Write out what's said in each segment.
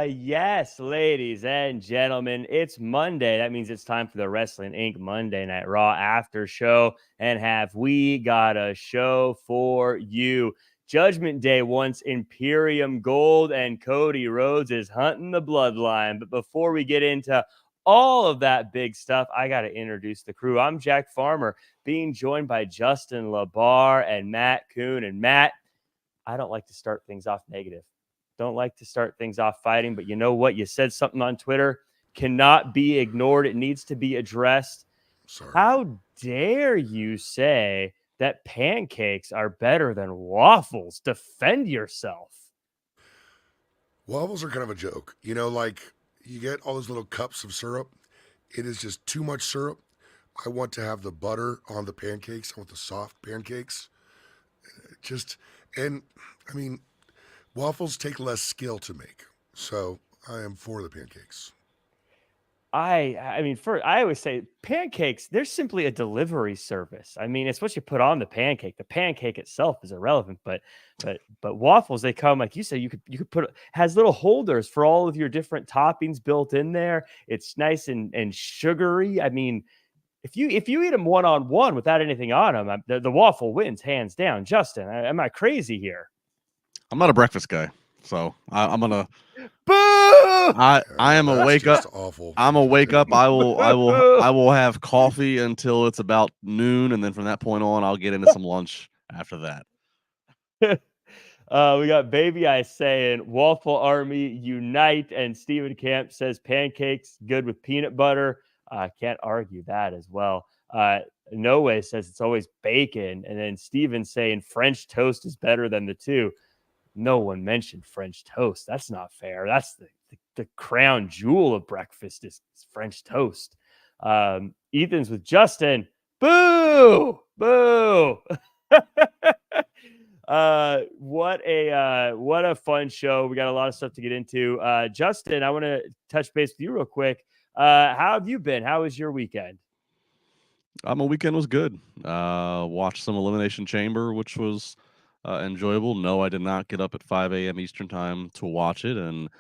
Yes, ladies and gentlemen, it's Monday. That means it's time for the Wrestling Inc. Monday Night Raw after show. And have we got a show for you? Judgment Day wants Imperium Gold, and Cody Rhodes is hunting the Bloodline. But before we get into all of that big stuff, I got to introduce the crew. I'm Jack Farmer, being joined by Justin LaBar and Matt Koon. And Matt, I don't like to start things off negative. Don't like to start things off fighting, but you know what? You said something on Twitter, cannot be ignored. It needs to be addressed. Sorry. How dare you say that pancakes are better than waffles? Defend yourself. Waffles are kind of a joke. You know, like you get all those little cups of syrup. It is just too much syrup. I want to have the butter on the pancakes. I want the soft pancakes. Waffles take less skill to make. So I am for the pancakes. I always say pancakes, they're simply a delivery service. I mean, it's what you put on the pancake. The pancake itself is irrelevant, but waffles, they come, like you said, you could put, has little holders for all of your different toppings built in there. It's nice and sugary. I mean, if you eat them one-on-one without anything on them, the waffle wins hands down. Justin, am I crazy here? I'm not a breakfast guy, so I'm gonna. Boo! I am a wake up. Awful. I'm a wake up. I will have coffee until it's about noon, and then from that point on, I'll get into some lunch after that. We got Baby I saying Waffle Army unite, and Steven Camp says pancakes good with peanut butter. Can't argue that as well. No Way says it's always bacon, and then Steven saying French toast is better than the two. No one mentioned French toast. That's not fair. That's the crown jewel of breakfast is French toast. Ethan's with Justin. Boo! Boo! What a fun show. We got a lot of stuff to get into. Justin, I want to touch base with you real quick. How have you been? How was your weekend? My weekend was good. Watched some Elimination Chamber, which was enjoyable. No, I did not get up at 5 a.m. Eastern time to watch it, and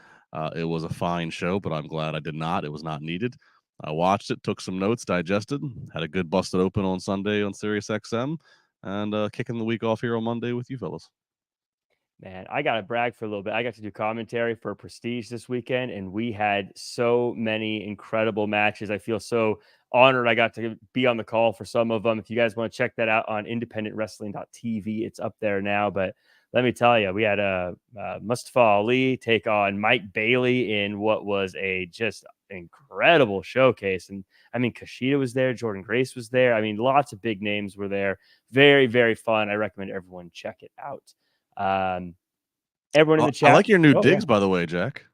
it was a fine show, but I'm glad I did not. It was not needed. I watched it, took some notes, digested, had a good busted open on Sunday on Sirius XM, and kicking the week off here on Monday with you fellas. Man, I got to brag for a little bit. I got to do commentary for Prestige this weekend, and we had so many incredible matches. I feel so honored I got to be on the call for some of them. If you guys want to check that out on independentwrestling.tv, it's up there now. But let me tell you, we had Mustafa Ali take on Mike Bailey in what was a just incredible showcase. And I mean, Kushida was there, Jordan Grace was there. I mean, lots of big names were there. Very, very fun. I recommend everyone check it out. Everyone in the chat. I like your new digs, by the way, Jack.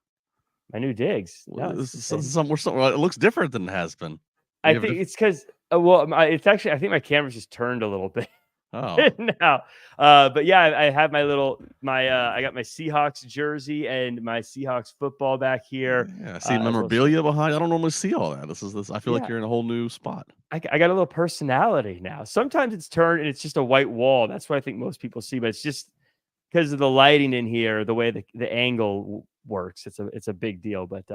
My new digs. No, this is something. It looks different than it has been. I think it's because it's actually, I think my camera's just turned a little bit. Oh, now, but yeah, I have I got my Seahawks jersey and my Seahawks football back here. Yeah, I see memorabilia behind. I don't normally see all that. This. I feel like you're in a whole new spot. I got a little personality now. Sometimes it's turned and it's just a white wall. That's what I think most people see, but it's just because of the lighting in here, the way the angle works. It's a big deal. But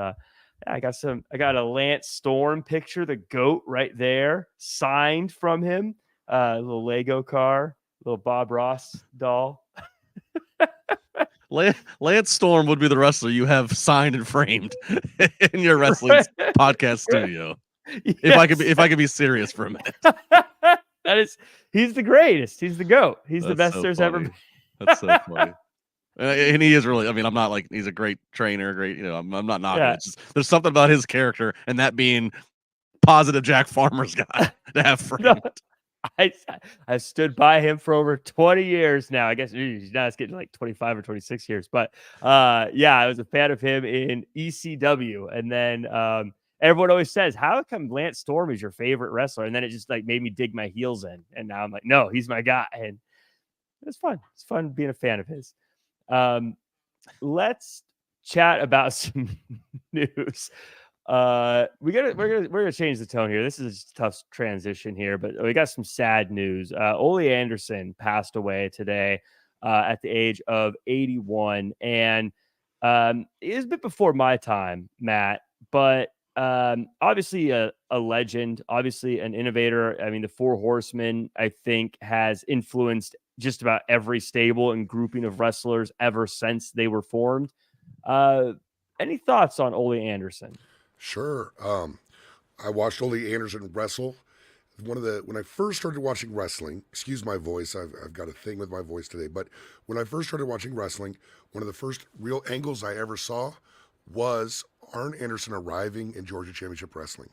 I got a Lance Storm picture, the GOAT right there, signed from him. A little Lego car, little Bob Ross doll. Lance Storm would be the wrestler you have signed and framed in your wrestling podcast studio. Yes. If I could be serious for a minute. He's the greatest. He's the GOAT. He's the best there's ever been. That's so funny. And he is really, I mean, I'm not like, he's a great trainer, I'm not knocking it. It's just, there's something about his character and that being positive Jack Farmer's guy to have framed. No, I've stood by him for over 20 years now. I guess now it's getting like 25 or 26 years. But I was a fan of him in ECW. And then everyone always says, how come Lance Storm is your favorite wrestler? And then it just like made me dig my heels in. And now I'm like, no, he's my guy. And it's fun. It's fun being a fan of his. Let's chat about some news. We're gonna change the tone here. This is a tough transition here, but we got some sad news. Ole Anderson passed away today. at the age of 81. And it was a bit before my time, Matt, but obviously a legend, obviously an innovator. I mean, the Four Horsemen, I think, has influenced just about every stable and grouping of wrestlers ever since they were formed. Any thoughts on Ole Anderson? Sure. I watched Ole Anderson wrestle. When I first started watching wrestling, excuse my voice, I've got a thing with my voice today, but when I first started watching wrestling, one of the first real angles I ever saw was Arn Anderson arriving in Georgia Championship Wrestling.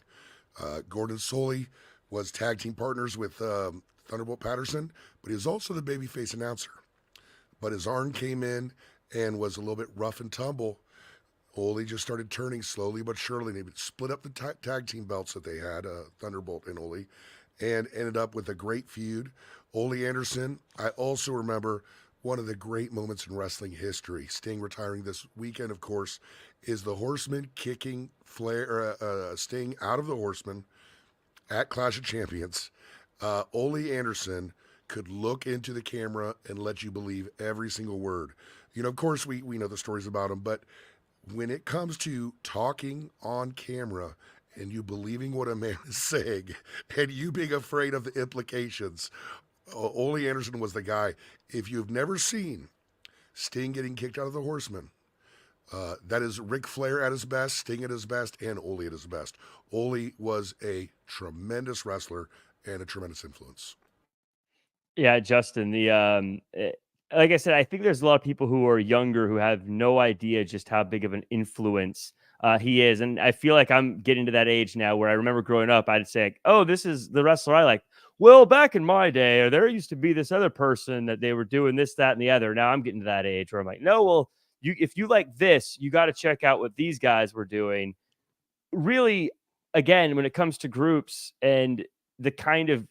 Gordon Soley was tag team partners with Thunderbolt Patterson, but he was also the babyface announcer. But as Arn came in and was a little bit rough and tumble, Ole just started turning slowly but surely. They split up the tag team belts that they had, Thunderbolt and Ole, and ended up with a great feud. Ole Anderson, I also remember one of the great moments in wrestling history. Sting retiring this weekend, of course, is the Horsemen kicking Sting out of the Horsemen at Clash of Champions. Ole Anderson could look into the camera and let you believe every single word. You know, of course, we know the stories about him, but when it comes to talking on camera and you believing what a man is saying and you being afraid of the implications, Ole Anderson was the guy. If you've never seen Sting getting kicked out of the Horsemen, that is Ric Flair at his best, Sting at his best, and Ole at his best. Ole was a tremendous wrestler and a tremendous influence. Yeah, Justin, like I said, I think there's a lot of people who are younger who have no idea just how big of an influence he is. And I feel like I'm getting to that age now where I remember growing up, I'd say, like, oh, this is the wrestler I like. Well, back in my day, or there used to be this other person that they were doing this, that, and the other. Now I'm getting to that age where I'm like, no, well, if you like this, you got to check out what these guys were doing. Really, again, when it comes to groups and the kind of,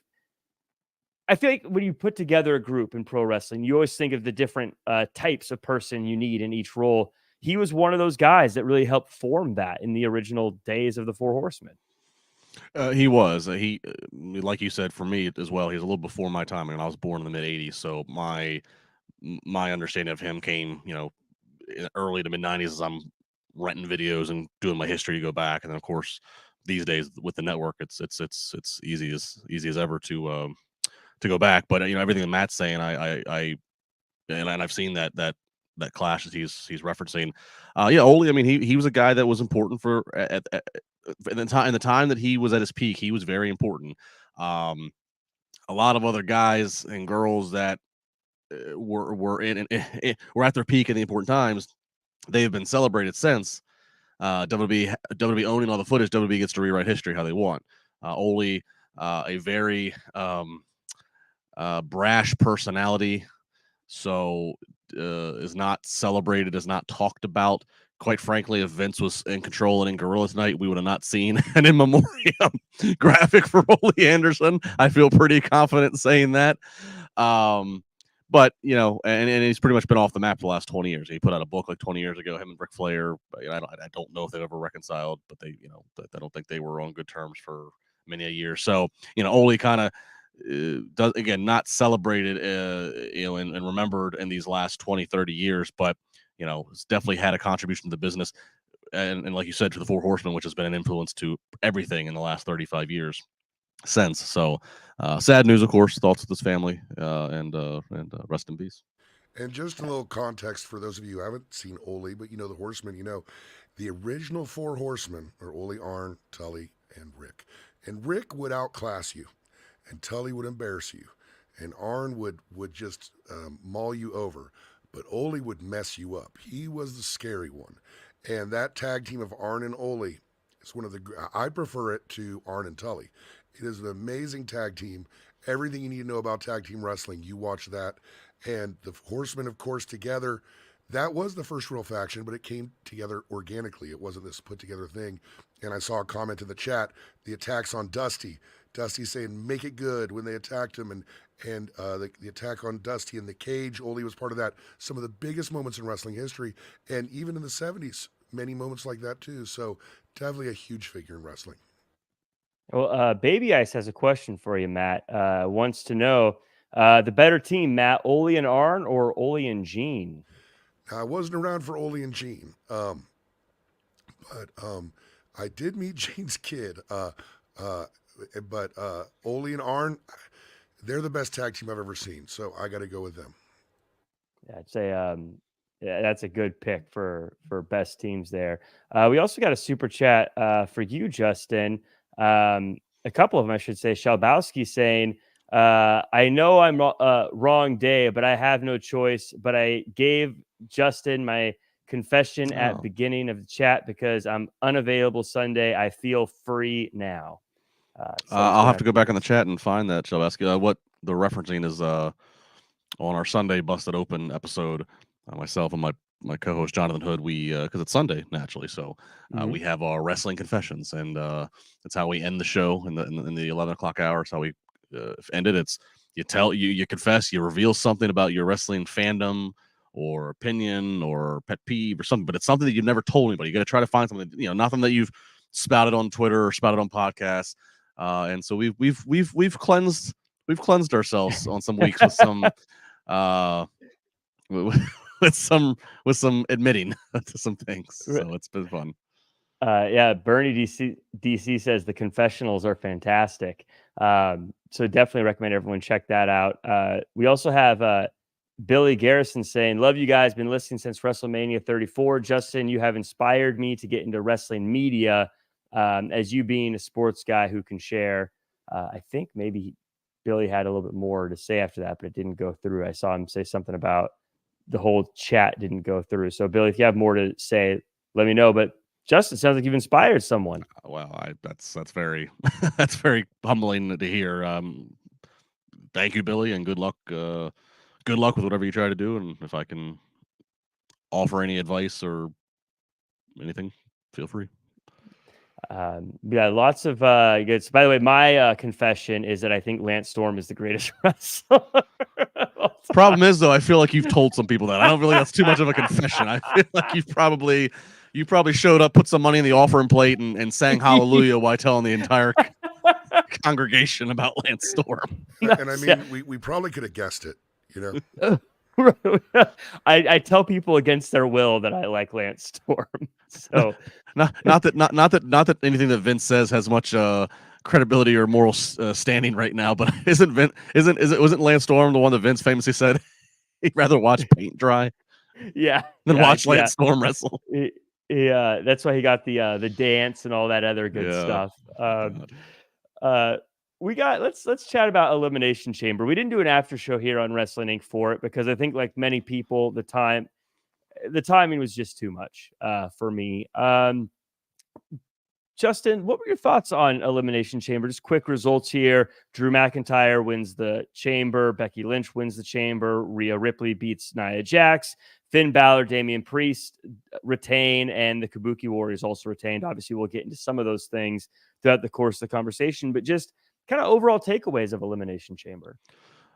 I feel like when you put together a group in pro wrestling, you always think of the different types of person you need in each role. He was one of those guys that really helped form that in the original days of the Four Horsemen. He was. Like you said, for me as well, he's a little before my time. I mean, I was born in the mid '80s, so my understanding of him came, early to mid '90s as I'm renting videos and doing my history to go back, and then of course these days with the network, it's easy as ever to go back. But everything that Matt's saying, and I've seen that clash that he's referencing. Ole, I mean, he was a guy that was important for at the time that he was at his peak. He was very important. A lot of other guys and girls that were at their peak at the important times, they've been celebrated since. WWE owning all the footage, WWE gets to rewrite history how they want. Ole, a very brash personality, so is not celebrated, is not talked about. Quite frankly, if Vince was in control and in Gorilla tonight, we would have not seen an in memoriam graphic for Ole Anderson. I feel pretty confident saying that. But and he's pretty much been off the map the last 20 years. He put out a book like 20 years ago, him and Ric Flair. But, I don't know if they've ever reconciled, but I don't think they were on good terms for many a year. So Ole kind of does, again, not celebrated and remembered in these last 20-30 years, but it's definitely had a contribution to the business, and like you said, to the Four Horsemen, which has been an influence to everything in the last 35 years since. So sad news, of course. Thoughts with his family, and rest in peace. And just a little context for those of you who haven't seen Ole, but the Horsemen, the original Four Horsemen are Ole, Arn, Tully, and Rick. And Rick would outclass you, and Tully would embarrass you, and Arn would just maul you over. But Ole would mess you up. He was the scary one. And that tag team of Arn and Ole is one of I prefer it to Arn and Tully. It is an amazing tag team. Everything you need to know about tag team wrestling, you watch that. And the Horsemen, of course, together, that was the first real faction, but it came together organically. It wasn't this put together thing. And I saw a comment in the chat, the attacks on Dusty. Dusty saying, make it good when they attacked him, and the attack on Dusty in the cage. Ole was part of that. Some of the biggest moments in wrestling history, and even in the 70s, many moments like that too. So definitely a huge figure in wrestling. Well, Baby Ice has a question for you, Matt. Wants to know, The better team, Matt, Ole and Arn or Ole and Gene? Now, I wasn't around for Ole and Gene, but I did meet Gene's kid. But Ole and Arn, they're the best tag team I've ever seen, so I got to go with them. Yeah, I'd say yeah, that's a good pick for best teams there. We also got a super chat for you, Justin. A couple of them, I should say. Shalbowski saying, I know I'm wrong day, but I have no choice. But I gave Justin my confession at beginning of the chat because I'm unavailable Sunday. I feel free now. So I'll have to go back in the chat and find that, Shalbowski. What the referencing is on our Sunday Busted Open episode. Myself and my co-host Jonathan Hood, we because it's Sunday naturally, so we have our wrestling confessions, and that's how we end the show in the 11 o'clock hour. It's how we end it. It's you confess, you reveal something about your wrestling fandom or opinion or pet peeve or something, but it's something that you've never told anybody. You got to try to find something, nothing that you've spouted on Twitter or spouted on podcasts. And so we've cleansed ourselves on some weeks with some with some admitting to some things. So it's been fun. Yeah, Bernie DC says the confessionals are fantastic. So definitely recommend everyone check that out. We also have Billy Garrison saying, love you guys, been listening since WrestleMania 34. Justin, you have inspired me to get into wrestling media, as you being a sports guy who can share. I think maybe Billy had a little bit more to say after that, but it didn't go through. I saw him say something about the whole chat didn't go through. So Billy, if you have more to say, let me know. But Justin, sounds like you've inspired someone. Well, that's very that's very humbling to hear. Thank you, Billy, and good luck. Good luck with whatever you try to do. And if I can offer any advice or anything, feel free. Yeah, lots of good. By the way, my confession is that I think Lance Storm is the greatest wrestler. Problem is, though, I feel like you've told some people that. I don't really. That's too much of a confession. I feel like you probably showed up, put some money in the offering plate, and sang hallelujah while telling the entire congregation about Lance Storm. And I mean, we probably could have guessed it, I tell people against their will that I like Lance Storm. So not that anything that Vince says has much credibility or moral standing right now, but wasn't Lance Storm the one that Vince famously said he'd rather watch paint dry than watch Lance Storm wrestle? Yeah, that's why he got the dance and all that other good stuff. We got let's chat about Elimination Chamber. We didn't do an after show here on Wrestling Inc. for it because I think, like many people, the timing was just too much for me. Justin, what were your thoughts on Elimination Chamber? Just quick results here. Drew McIntyre wins the Chamber. Becky Lynch wins the Chamber. Rhea Ripley beats Nia Jax. Finn Balor, Damian Priest retain, and the Kabuki Warriors also retained. Obviously, we'll get into some of those things throughout the course of the conversation, but just kind of overall takeaways of Elimination Chamber.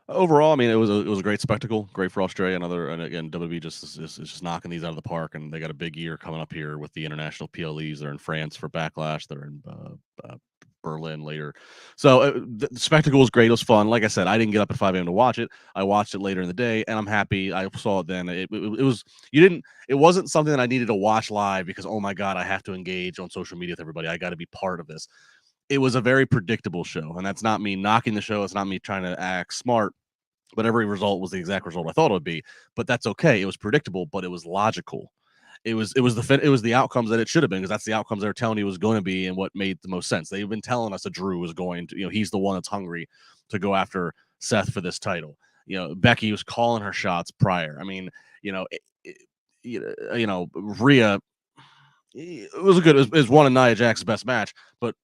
Overall, I mean, it was a great spectacle, great for Australia. And again, WWE is just knocking these out of the park, and they got a big year coming up here with the international PLEs. They're in France for Backlash. They're in Berlin later. So the spectacle was great. It was fun. Like I said, I didn't get up at 5 a.m. to watch it. I watched it later in the day, and I'm happy I saw it then. It wasn't something that I needed to watch live because, oh my God, I have to engage on social media with everybody. I got to be part of this. It was a very predictable show, and that's not me knocking the show. It's not me trying to act smart, but every result was the exact result I thought it would be. But that's okay. It was predictable, but it was logical. It was the outcomes that it should have been, because that's the outcomes they were telling you was going to be and what made the most sense. They've been telling us that Drew was going to, he's the one that's hungry to go after Seth for this title. Becky was calling her shots prior. I mean, Rhea, it was one of Nia Jax's best match, but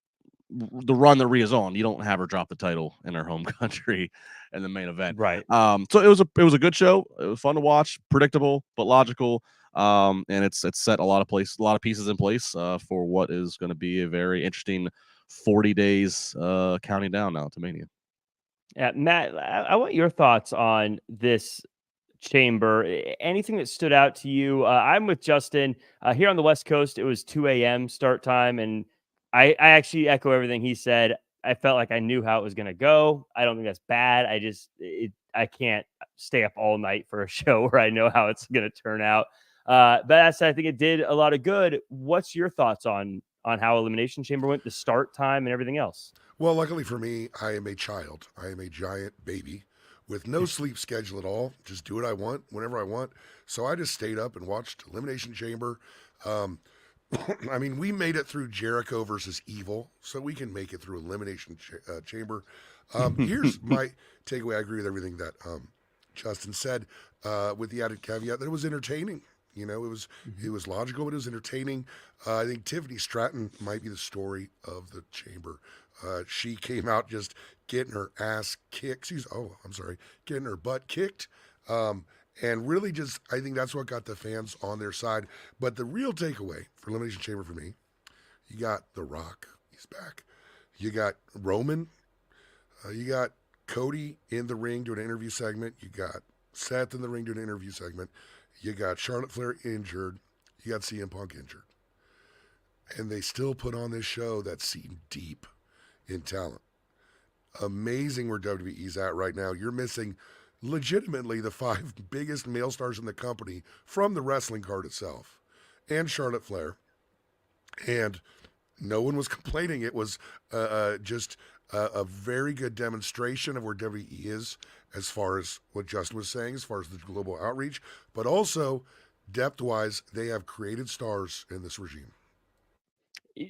the run that Rhea's on, you don't have her drop the title in her home country in the main event. Right. So it was a good show. It was fun to watch, predictable but logical. And it's set a lot of pieces in place for what is going to be a very interesting 40 days counting down now to Mania. Yeah, Matt, I want your thoughts on this Chamber. Anything that stood out to you? I'm with Justin. Here on the West Coast, it was 2 a.m. start time, and I actually echo everything he said. I felt like I knew how it was going to go. I don't think that's bad. I can't stay up all night for a show where I know how it's going to turn out. But I think it did a lot of good. What's your thoughts on how Elimination Chamber went, the start time and everything else? Well, luckily for me, I am a child. I am a giant baby with no sleep schedule at all. Just do what I want whenever I want. So I just stayed up and watched Elimination Chamber. I mean, we made it through Jericho versus Evil, so we can make it through Elimination Chamber. Here's my takeaway. I agree with everything that Justin said, with the added caveat that it was entertaining. You know, it was logical, but it was entertaining. I think Tiffany Stratton might be the story of the chamber. She came out just getting her ass kicked. Getting her butt kicked. And really just, I think that's what got the fans on their side. But the real takeaway for Elimination Chamber for me, you got The Rock. He's back. You got Roman. You got Cody in the ring doing an interview segment. You got Seth in the ring doing an interview segment. You got Charlotte Flair injured. You got CM Punk injured. And they still put on this show that's seen deep in talent. Amazing where WWE's at right now. You're missing legitimately the 5 biggest male stars in the company from the wrestling card itself, and Charlotte Flair. And no one was complaining. It was just a very good demonstration of where WWE is as far as what Justin was saying, as far as the global outreach, but also depth-wise, they have created stars in this regime.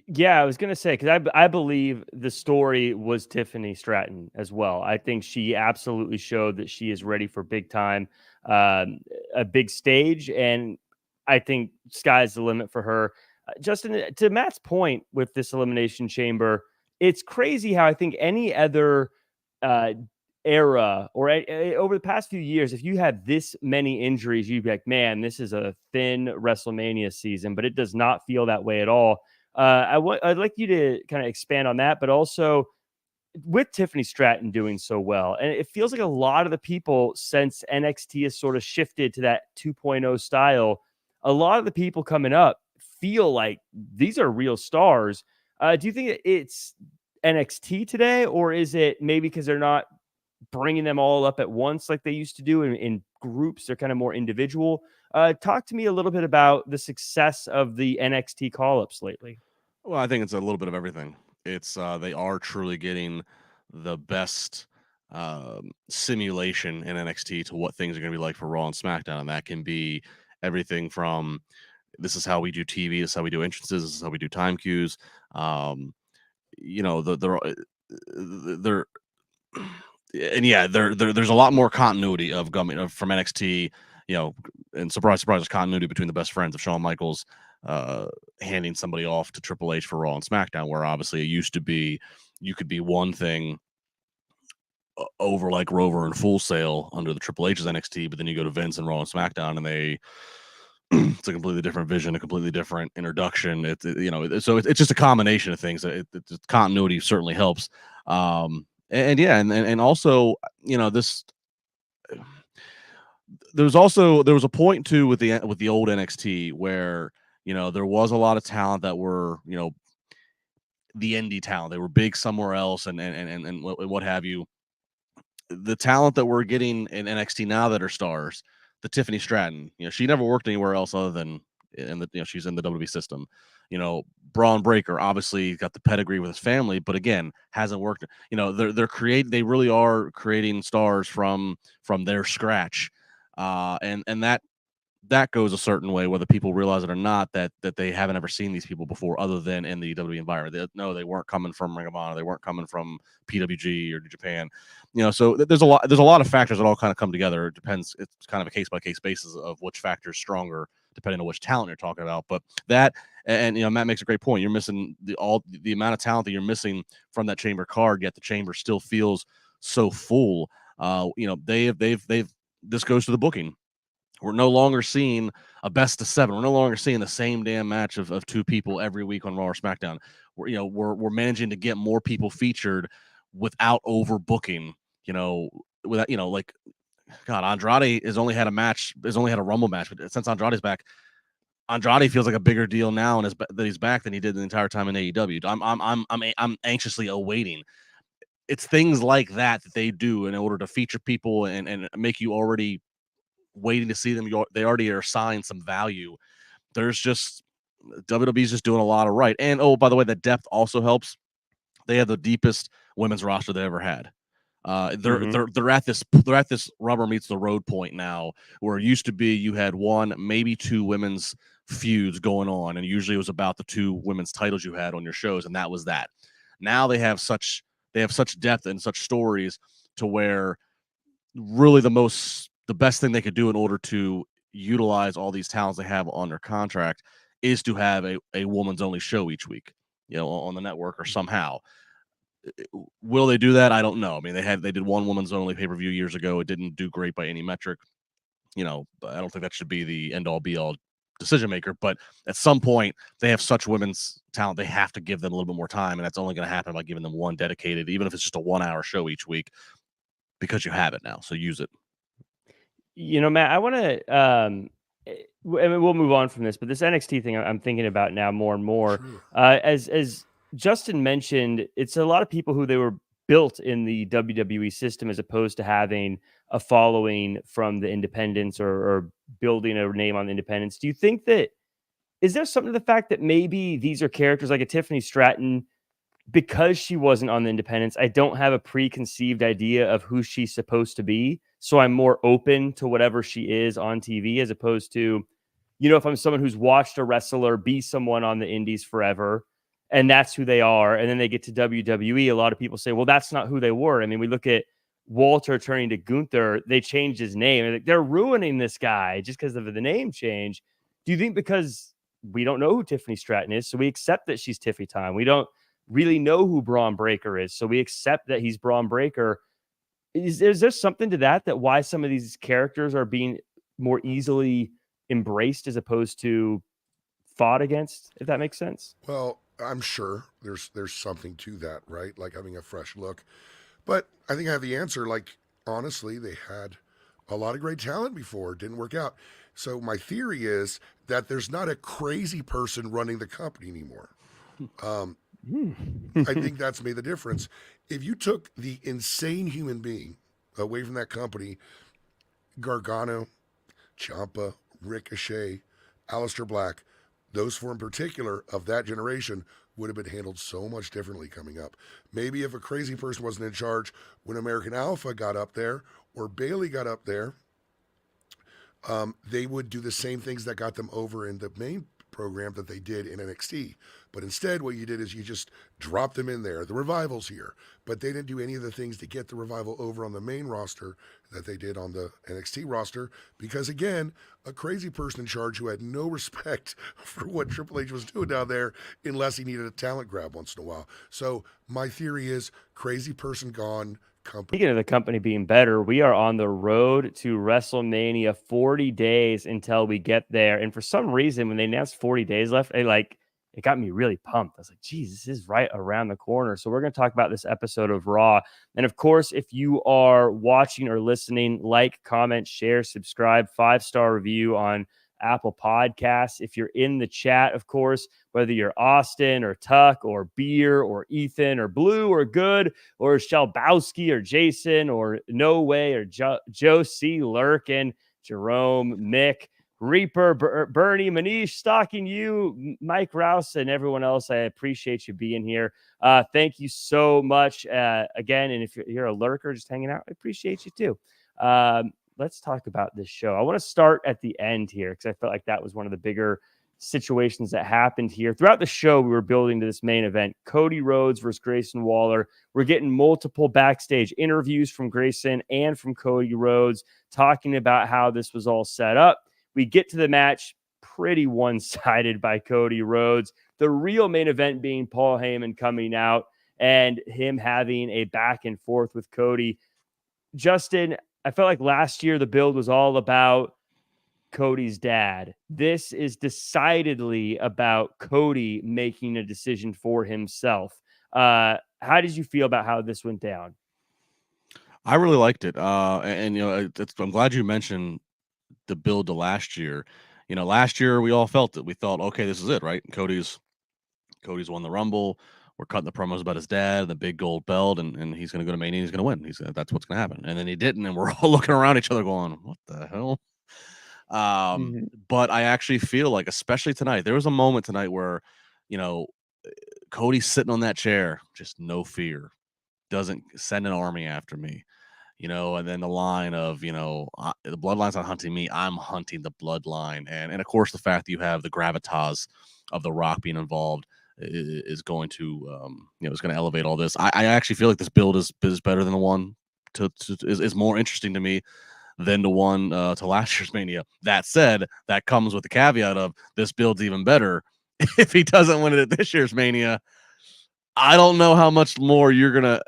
Yeah, I was going to say, because I believe the story was Tiffany Stratton as well. I think she absolutely showed that she is ready for big time, a big stage. And I think sky's the limit for her. Justin, to Matt's point with this Elimination Chamber, it's crazy how I think any other era or over the past few years, if you had this many injuries, you'd be like, man, this is a thin WrestleMania season, but it does not feel that way at all. I'd like you to kind of expand on that, but also with Tiffany Stratton doing so well. And it feels like a lot of the people, since NXT has sort of shifted to that 2.0 style, a lot of the people coming up feel like these are real stars. Do you think it's NXT today, or is it maybe because they're not bringing them all up at once like they used to do in groups? They're kind of more individual. Talk to me a little bit about the success of the NXT call-ups lately. Well, I think it's a little bit of everything. It's they are truly getting the best simulation in NXT to what things are going to be like for Raw and SmackDown, and that can be everything from this is how we do TV, this is how we do entrances, this is how we do time cues. You know, they're and yeah, there's a lot more continuity of coming from NXT. You know, and surprise, surprise, there's continuity between the best friends of Shawn Michaels handing somebody off to Triple H for Raw and SmackDown, where obviously it used to be you could be one thing over like Rover and Full Sail under the Triple H's NXT, but then you go to Vince and Raw and SmackDown, and they it's a completely different vision, a completely different introduction. So it's just a combination of things. Continuity certainly helps. And also, you know, there was a point too with the old NXT where, you know, there was a lot of talent that were, you know, the indie talent. They were big somewhere else and what have you. The talent that we're getting in NXT now that are stars, the Tiffany Stratton, you know, she never worked anywhere else other than she's in the WWE system. You know, Braun Breaker obviously got the pedigree with his family, but again, hasn't worked. You know, they really are creating stars from their scratch. And that goes a certain way, whether people realize it or not, that they haven't ever seen these people before other than in the WWE environment. They weren't coming from Ring of Honor. They weren't coming from PWG or Japan. You know, so there's a lot of factors that all kind of come together. It depends. It's kind of a case-by-case basis of which factor is stronger, depending on which talent you're talking about. But that, and you know, Matt makes a great point. You're missing the amount of talent that you're missing from that chamber card, yet the chamber still feels so full. You know, this goes to the booking. We're no longer seeing a best of 7. We're no longer seeing the same damn match of 2 people every week on Raw or SmackDown. We're managing to get more people featured without overbooking. You know, without, you know, like, God, Andrade has only had a Rumble match, but since Andrade's back, Andrade feels like a bigger deal now and that he's back than he did the entire time in AEW. I'm anxiously awaiting. It's things like that they do in order to feature people and make you already waiting to see them. They already are assigned some value. There's just WWE's just doing a lot of right. And oh, by the way, the depth also helps. They have the deepest women's roster they ever had. They're at this rubber meets the road point now, where it used to be you had one, maybe two women's feuds going on, and usually it was about the two women's titles you had on your shows, and that was that. Now they have such depth and such stories to where really the best thing they could do in order to utilize all these talents they have on their contract is to have a woman's only show each week, on the network or somehow. Will they do that? I don't know. I mean, they did one woman's only pay-per-view years ago. It didn't do great by any metric. I don't think that should be the end-all be-all decision maker, but at some point they have such women's talent, they have to give them a little bit more time, and that's only going to happen by giving them one dedicated, even if it's just a 1-hour show each week, because you have it now, so use it. Matt, I want to we'll move on from this, but this NXT thing I'm thinking about now more and more. Sure. As Justin mentioned, it's a lot of people who they were built in the WWE system as opposed to having a following from the independents or building a name on the independents. Do you think is there something to the fact that maybe these are characters like a Tiffany Stratton, because she wasn't on the independents, I don't have a preconceived idea of who she's supposed to be. So I'm more open to whatever she is on TV as opposed to, if I'm someone who's watched a wrestler be someone on the indies forever, and that's who they are, and then they get to WWE, a lot of people say, well, that's not who they were. I mean, we look at Walter turning to Gunther, they changed his name. They're ruining this guy just because of the name change. Do you think because we don't know who Tiffany Stratton is, so we accept that she's Tiffy Time? We don't really know who Braun Breaker is, so we accept that he's Braun Breaker. Is there something to that why some of these characters are being more easily embraced as opposed to fought against, if that makes sense? Well, I'm sure there's something to that, right? Like having a fresh look. But I think I have the answer. Like, honestly, they had a lot of great talent before. It didn't work out. So my theory is that there's not a crazy person running the company anymore. I think that's made the difference. If you took the insane human being away from that company, Gargano, Ciampa, Ricochet, Aleister Black, those four in particular of that generation would have been handled so much differently coming up. Maybe if a crazy person wasn't in charge when American Alpha got up there or Bayley got up there, they would do the same things that got them over in the main program that they did in NXT. But instead, what you did is you just dropped them in there. The Revival's here. But they didn't do any of the things to get the Revival over on the main roster that they did on the NXT roster. Because, again, a crazy person in charge who had no respect for what Triple H was doing down there unless he needed a talent grab once in a while. So my theory is crazy person gone. Company. Speaking of the company being better, we are on the road to WrestleMania, 40 days until we get there. And for some reason, when they announced 40 days left, it got me really pumped. I was like, geez, this is right around the corner. So we're going to talk about this episode of Raw. And of course, if you are watching or listening, like, comment, share, subscribe, 5-star review on Apple Podcasts. If you're in the chat, of course, whether you're Austin or Tuck or Beer or Ethan or Blue or Good or Shelbowski or Jason or No Way or Joe C. Lurkin, Jerome, Mick, Reaper, Bernie, Manish, stalking you, Mike Rouse, and everyone else. I appreciate you being here. Thank you so much again. And if you're a lurker just hanging out, I appreciate you too. Let's talk about this show. I want to start at the end here because I felt like that was one of the bigger situations that happened here. Throughout the show, we were building to this main event, Cody Rhodes versus Grayson Waller. We're getting multiple backstage interviews from Grayson and from Cody Rhodes talking about how this was all set up. We get to the match, pretty one-sided by Cody Rhodes. The real main event being Paul Heyman coming out and him having a back and forth with Cody. Justin, I felt like last year the build was all about Cody's dad. This is decidedly about Cody making a decision for himself. How did you feel about how this went down? I really liked it. I'm glad you mentioned the build to last year. last year we all felt it. We thought, okay, this is it, right? Cody's won the Rumble. We're cutting the promos about his dad, the big gold belt, and he's going to go to Mania. He's going to win. That's what's going to happen. And then he didn't, and we're all looking around each other going, what the hell? But I actually feel like, especially tonight, there was a moment tonight where, Cody's sitting on that chair, just no fear, doesn't send an army after me, and then the line of, the bloodline's not hunting me, I'm hunting the bloodline. And of course, the fact that you have the gravitas of The Rock being involved is going to, is going to elevate all this. I actually feel like this build is better than the one is more interesting to me than the one to last year's Mania. That said, that comes with the caveat of this build's even better if he doesn't win it at this year's Mania. I don't know how much more you're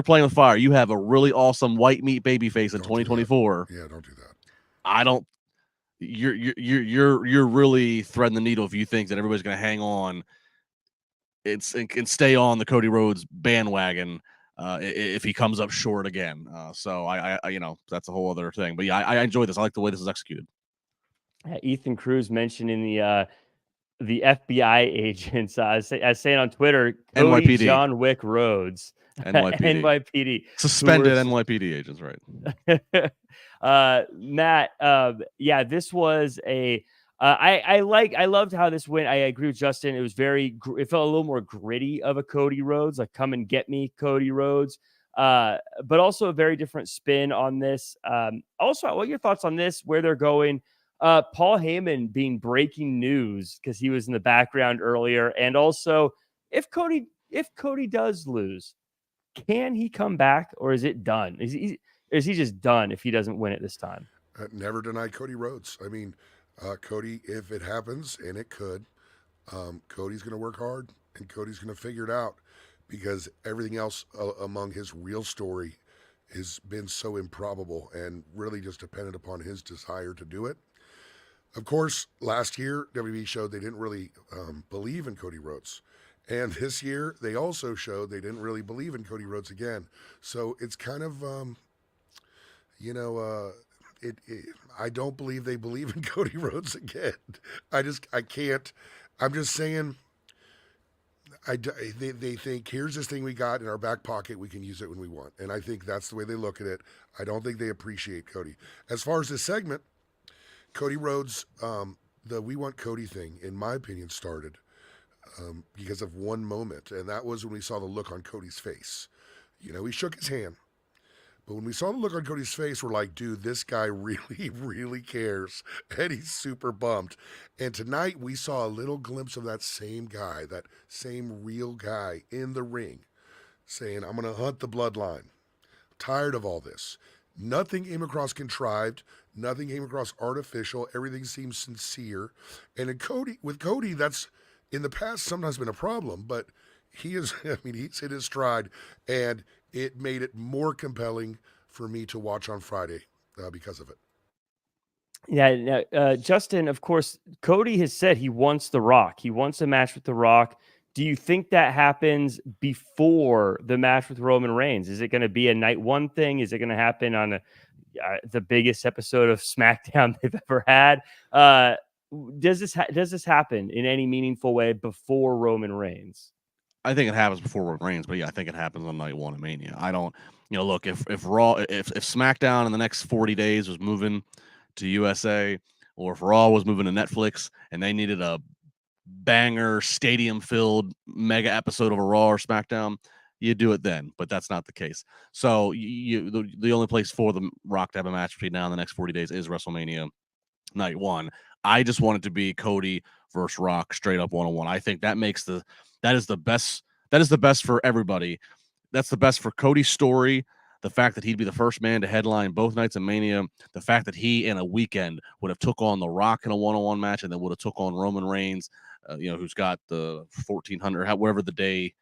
playing with fire. You have a really awesome white meat babyface in 2024. Yeah, don't do that. I don't. You're really threading the needle if you think that everybody's going to hang on and stay on the Cody Rhodes bandwagon if he comes up short again. So I that's a whole other thing. But yeah, I enjoy this. I like the way this is executed. Ethan Cruz mentioned in the FBI agents. I was saying on Twitter, Cody, NYPD. John Wick, Rhodes, NYPD, suspended NYPD agents, right? Matt, yeah, this was a. I loved how this went. I agree with Justin. It was it felt a little more gritty of a Cody Rhodes, like come and get me, Cody Rhodes. But also a very different spin on this. Also, what are your thoughts on this? Where they're going? Paul Heyman being breaking news because he was in the background earlier, and also if Cody does lose, can he come back or is it done? Is he just done if he doesn't win it this time? Never deny Cody Rhodes. I mean, Cody, if it happens, and it could, Cody's going to work hard and Cody's going to figure it out because everything else among his real story has been so improbable and really just dependent upon his desire to do it. Of course, last year, WWE showed they didn't really believe in Cody Rhodes. And this year, they also showed they didn't really believe in Cody Rhodes again. So it's kind of, I don't believe they believe in Cody Rhodes again. I can't. I'm just saying, they think, here's this thing we got in our back pocket, we can use it when we want. And I think that's the way they look at it. I don't think they appreciate Cody. As far as this segment, Cody Rhodes, the We Want Cody thing, in my opinion, started because of one moment, and that was when we saw the look on Cody's face. He shook his hand. But when we saw the look on Cody's face, we're like, dude, this guy really, really cares, and he's super bummed. And tonight, we saw a little glimpse of that same guy, that same real guy in the ring, saying, I'm going to hunt the bloodline. Tired of all this. Nothing came across contrived. Nothing came across artificial. Everything seems sincere. And with Cody, that's in the past sometimes been a problem, but he's hit his stride, and it made it more compelling for me to watch on Friday because of it. Yeah, Justin, of course, Cody has said he wants The Rock. He wants a match with The Rock. Do you think that happens before the match with Roman Reigns? Is it going to be a night one thing? Is it going to happen on the biggest episode of SmackDown they've ever had? Does this happen in any meaningful way before Roman Reigns? I think it happens before Roman Reigns, but yeah, I think it happens on night one of Mania. I don't, look, if SmackDown in the next 40 days was moving to USA, or if Raw was moving to Netflix and they needed a banger stadium-filled mega episode of a Raw or SmackDown, you do it then, but that's not the case. So the only place for the Rock to have a match between now and the next 40 days is WrestleMania night one. I just want it to be Cody versus Rock straight up one-on-one. I think that is the best for everybody. That's the best for Cody's story. The fact that he'd be the first man to headline both nights of Mania, the fact that he in a weekend would have took on The Rock in a one-on-one match and then would have took on Roman Reigns, who's got the 1,400, whatever the day,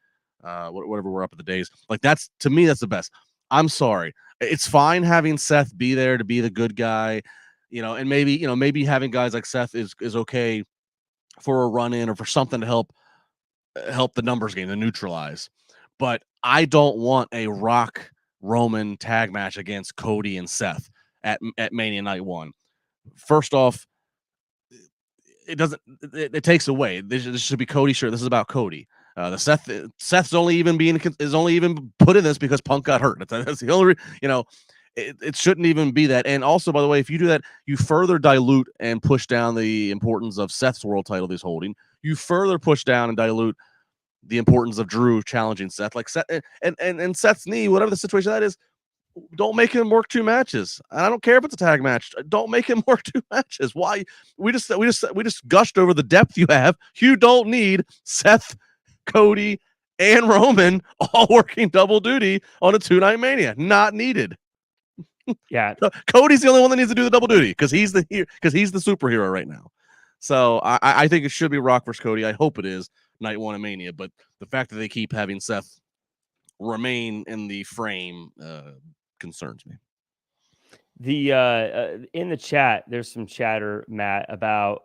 whatever we're up at the days. Like to me, that's the best. I'm sorry. It's fine having Seth be there to be the good guy, and maybe having guys like Seth is okay for a run-in or for something to help the numbers game, to neutralize. But I don't want a Rock Roman tag match against Cody and Seth at Mania night one. First off, it doesn't. It takes away. This should be Cody. Sure, this is about Cody. The Seth's only even put in this because Punk got hurt. That's the only. It shouldn't even be that. And also, by the way, if you do that, you further dilute and push down the importance of Seth's world title he's holding. You further push down and dilute the importance of Drew challenging Seth. Like Seth and Seth's knee, whatever the situation that is, don't make him work 2 matches. I don't care if it's a tag match. Don't make him work 2 matches. Why? We just gushed over the depth you have. You don't need Seth, Cody, and Roman all working double duty on a 2-night Mania. Not needed. Yeah, Cody's the only one that needs to do the double duty because he's the superhero right now. So I think it should be Rock versus Cody. I hope it is night 1 of Mania. But the fact that they keep having Seth remain in the frame concerns me. The in the chat, there's some chatter, Matt, about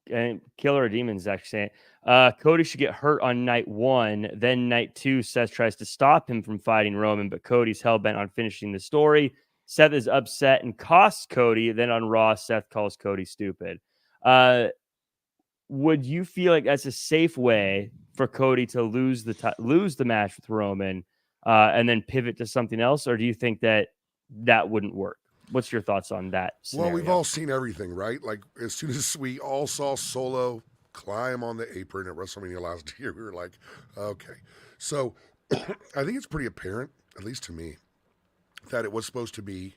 and Killer Demons actually saying Cody should get hurt on night 1, then night 2 Seth tries to stop him from fighting Roman, but Cody's hell-bent on finishing the story. Seth is upset and costs Cody. Then on Raw, Seth calls Cody stupid. Would you feel like that's a safe way for Cody to lose the match with Roman and then pivot to something else, or do you think that wouldn't work? What's your thoughts on that scenario? Well, we've all seen everything, right? Like, as soon as we all saw Solo climb on the apron at WrestleMania last year, we were like, okay. So I think it's pretty apparent, at least to me, that it was supposed to be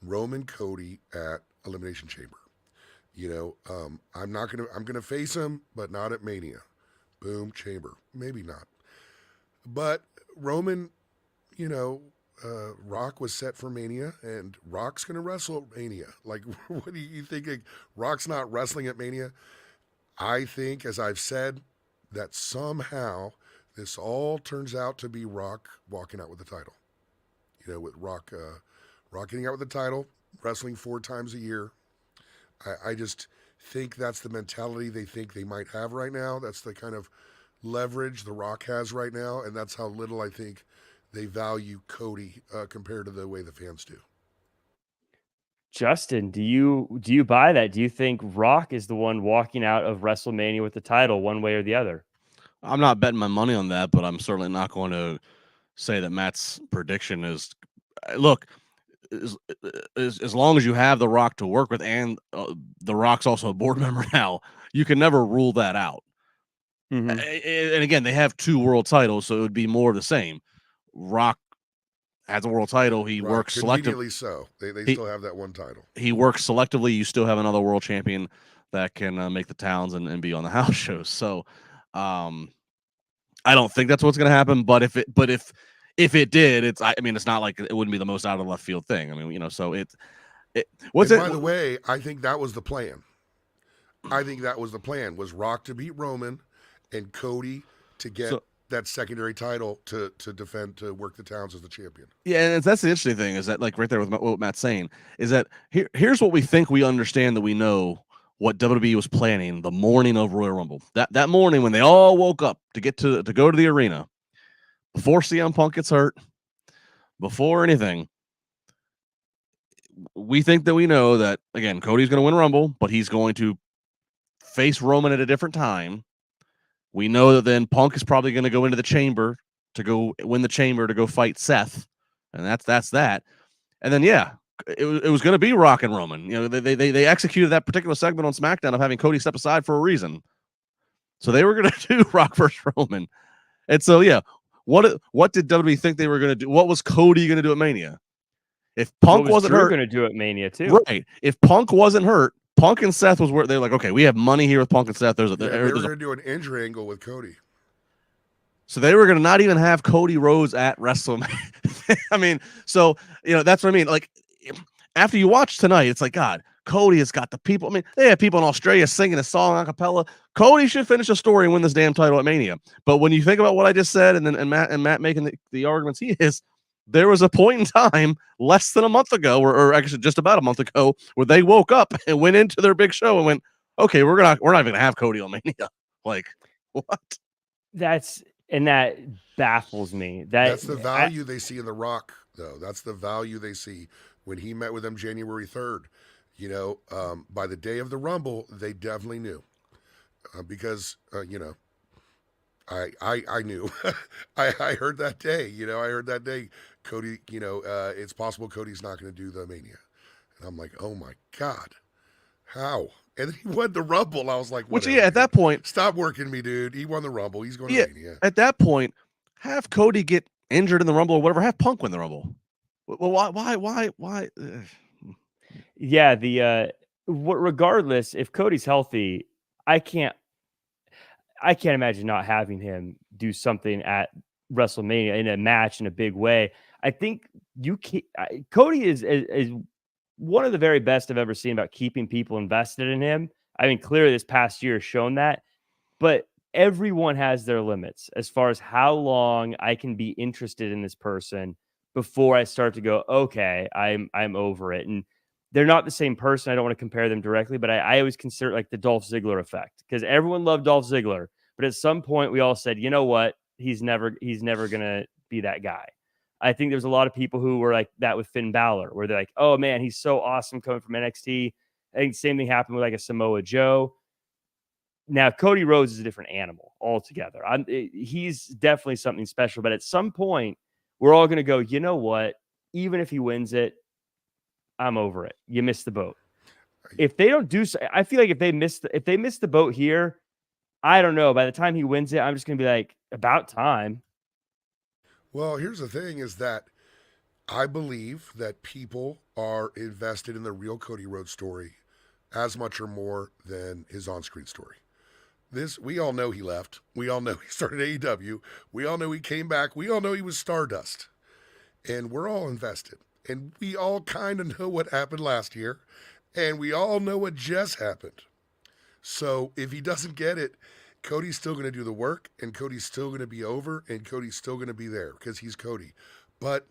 Roman Cody at Elimination Chamber. I'm gonna face him, but not at Mania. Boom, Chamber. Maybe not. But Roman, Rock was set for Mania, and Rock's going to wrestle at Mania. Like, what do you think? Rock's not wrestling at Mania? I think, as I've said, that somehow this all turns out to be Rock walking out with the title. With Rock getting out with the title, wrestling 4 times a year. I just think that's the mentality they think they might have right now. That's the kind of leverage The Rock has right now, and that's how little I think they value Cody compared to the way the fans do. Justin, do you buy that? Do you think Rock is the one walking out of WrestleMania with the title one way or the other? I'm not betting my money on that, but I'm certainly not going to say that Matt's prediction is. Look, as long as you have The Rock to work with, and The Rock's also a board member now, you can never rule that out. Mm-hmm. And again, they have 2 world titles, so it would be more of the same. Rock has a world title. He works selectively. So they still have that 1 title. He works selectively. You still have another world champion that can make the towns and be on the house shows. So, I don't think that's what's going to happen. But if it did, it's not like it wouldn't be the most out of left field thing. So by the way, I think that was the plan. Was Rock to beat Roman and Cody to get that secondary title to defend, to work the towns as the champion. Yeah, and that's the interesting thing, is that, like, right there with what Matt's saying, is that here's what we think we understand, that we know what WWE was planning the morning of Royal Rumble. That morning when they all woke up to go to the arena, before CM Punk gets hurt, before anything, we think that we know that, again, Cody's going to win Rumble, but he's going to face Roman at a different time. We know that then Punk is probably going to go into the chamber to go win the chamber to go fight Seth, and that's that. And then, yeah, it was going to be Rock and Roman. They executed that particular segment on SmackDown of having Cody step aside for a reason. So they were going to do Rock versus Roman. And so, yeah, what did WWE think they were going to do? What was Cody going to do at Mania? If Punk wasn't hurt, going to do at Mania too, right? If Punk wasn't hurt, Punk and Seth was where they're like, okay, we have money here with Punk and Seth. They were going to do an injury angle with Cody. So they were going to not even have Cody Rhodes at WrestleMania. So, that's what I mean. Like, after you watch tonight, it's like, God, Cody has got the people. They have people in Australia singing a song a cappella. Cody should finish a story and win this damn title at Mania. But when you think about what I just said, and Matt making the arguments he is, there was a point in time less than a month ago, or actually just about a month ago, where they woke up and went into their big show and went, okay, we're not even gonna have Cody on Mania. Like, what? That baffles me. That's the value they see in The Rock, though. That's the value they see when he met with them January 3rd. You know, by the day of the Rumble, they definitely knew because you know I knew. I heard that day. You know, I heard that day. Cody, you know, it's possible Cody's not going to do the Mania, and I'm like, oh my god, how? And then he won the Rumble. I was like, Which, whatever. yeah, at that point, Stop working me, dude. He won the Rumble. He's going yeah, to Mania. at that point, have Cody get injured in the Rumble or whatever. Have Punk win the Rumble. Well, why? Yeah, regardless, if Cody's healthy, I can't imagine not having him do something at WrestleMania in a match in a big way. I think Cody is one of the very best I've ever seen about keeping people invested in him. I mean, clearly this past year has shown that, but everyone has their limits as far as how long I can be interested in this person before I start to go, okay, I'm over it. And they're not the same person. I don't want to compare them directly, but I always consider it like the Dolph Ziggler effect, because everyone loved Dolph Ziggler, but at some point we all said, you know what? He's never gonna be that guy. I think there's a lot of people who were like that with Finn Balor, where they're like, oh man, he's so awesome coming from NXT. I think the same thing happened with like a Samoa Joe. Now, Cody Rhodes is a different animal altogether. He's definitely something special, but at some point, we're all going to go, you know what? Even if he wins it, I'm over it. You missed the boat. If they don't do so, I feel like if they miss the boat here, I don't know. By the time he wins it, I'm just going to be like, about time. Well, here's the thing is that I believe that people are invested in the real Cody Rhodes story as much or more than his on-screen story. We all know he left. We all know he started AEW. We all know he came back. We all know he was Stardust. And we're all invested. And we all kind of know what happened last year. And we all know what just happened. So if he doesn't get it, Cody's still going to do the work, and Cody's still going to be over, and Cody's still going to be there because he's Cody. But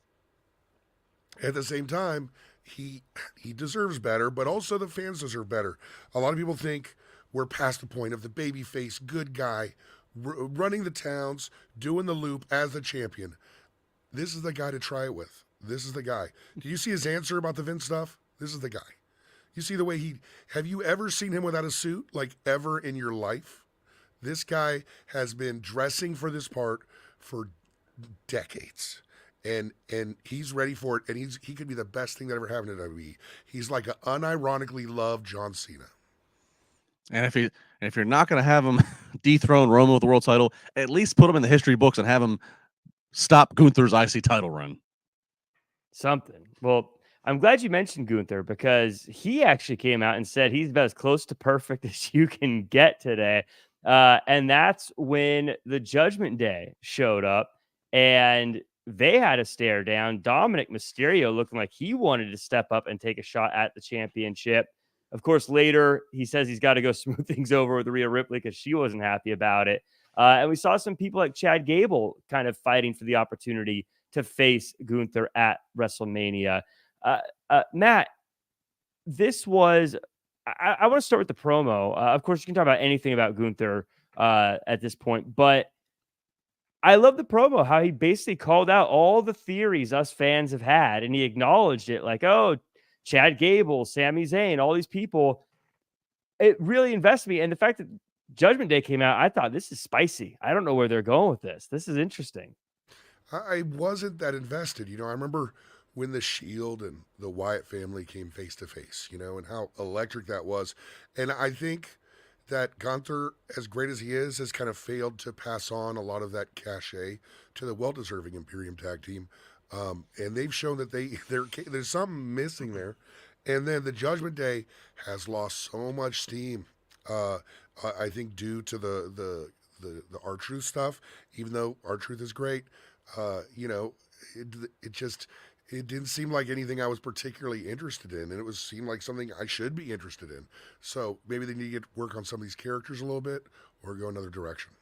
at the same time, he deserves better, but also the fans deserve better. A lot of people think we're past the point of the babyface good guy running the towns, doing the loop as the champion. This is the guy to try it with. This is the guy. Do you see his answer about the Vince stuff? This is the guy. You see the way have you ever seen him without a suit, like ever in your life? This guy has been dressing for this part for decades. And he's ready for it, and he could be the best thing that ever happened to WWE. He's like an unironically loved John Cena. And if you're not going to have him dethrone Roman with the world title, at least put him in the history books and have him stop Gunther's IC title run. Something. Well, I'm glad you mentioned Gunther, because he actually came out and said he's about as close to perfect as you can get today. And that's when the Judgment Day showed up, and they had a stare down. Dominik Mysterio looking like he wanted to step up and take a shot at the championship. Of course, later he says he's got to go smooth things over with Ria Ripley because she wasn't happy about it. And we saw some people like Chad Gable kind of fighting for the opportunity to face Gunther at WrestleMania. Matt, this was... I want to start with the promo. Of course, you can talk about anything about Gunther at this point, but I love the promo, how he basically called out all the theories us fans have had, and he acknowledged it, like, oh, Chad Gable, Sami Zayn, all these people. It really invested me. And the fact that Judgment Day came out, I thought, this is spicy. I don't know where they're going with this. This is interesting. I wasn't that invested. You know, I remember when the Shield and the Wyatt family came face to face, you know, and how electric that was. And I think that Gunther, as great as he is, has kind of failed to pass on a lot of that cachet to the well-deserving Imperium tag team. And they've shown that there's something missing there. And then the Judgment Day has lost so much steam. I think due to the R-Truth stuff, even though R-Truth is great, you know, it didn't seem like anything I was particularly interested in, and it seemed like something I should be interested in. So maybe they need to work on some of these characters a little bit, or go another direction.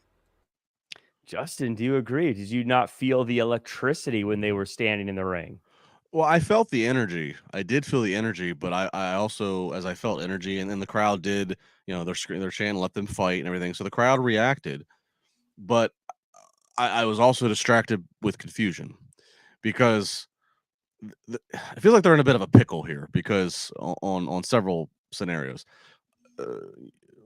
Justin, do you agree? Did you not feel the electricity when they were standing in the ring? Well, I felt the energy. I did feel the energy, but I also, as I felt energy, and then the crowd did, you know, they're chanting, let them fight and everything. So the crowd reacted, but I was also distracted with confusion, because I feel like they're in a bit of a pickle here because on several scenarios.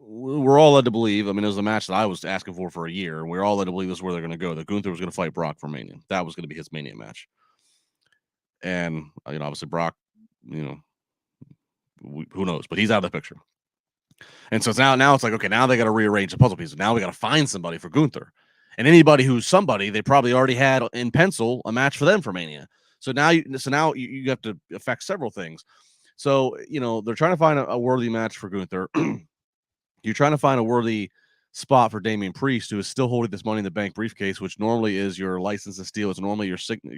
We're all led to believe. I mean, it was a match that I was asking for a year, and we're all led to believe this is where they're going to go. That Gunther was going to fight Brock for Mania. That was going to be his Mania match. And obviously Brock, who knows? But he's out of the picture. And so now it's like, okay, now they got to rearrange the puzzle pieces. Now we got to find somebody for Gunther, and anybody who's somebody, they probably already had in pencil a match for them for Mania. So now you have to affect several things. So they're trying to find a worthy match for Gunther. You're trying to find a worthy spot for Damian Priest, who is still holding this Money in the Bank briefcase, which normally is your license to steal. It's normally your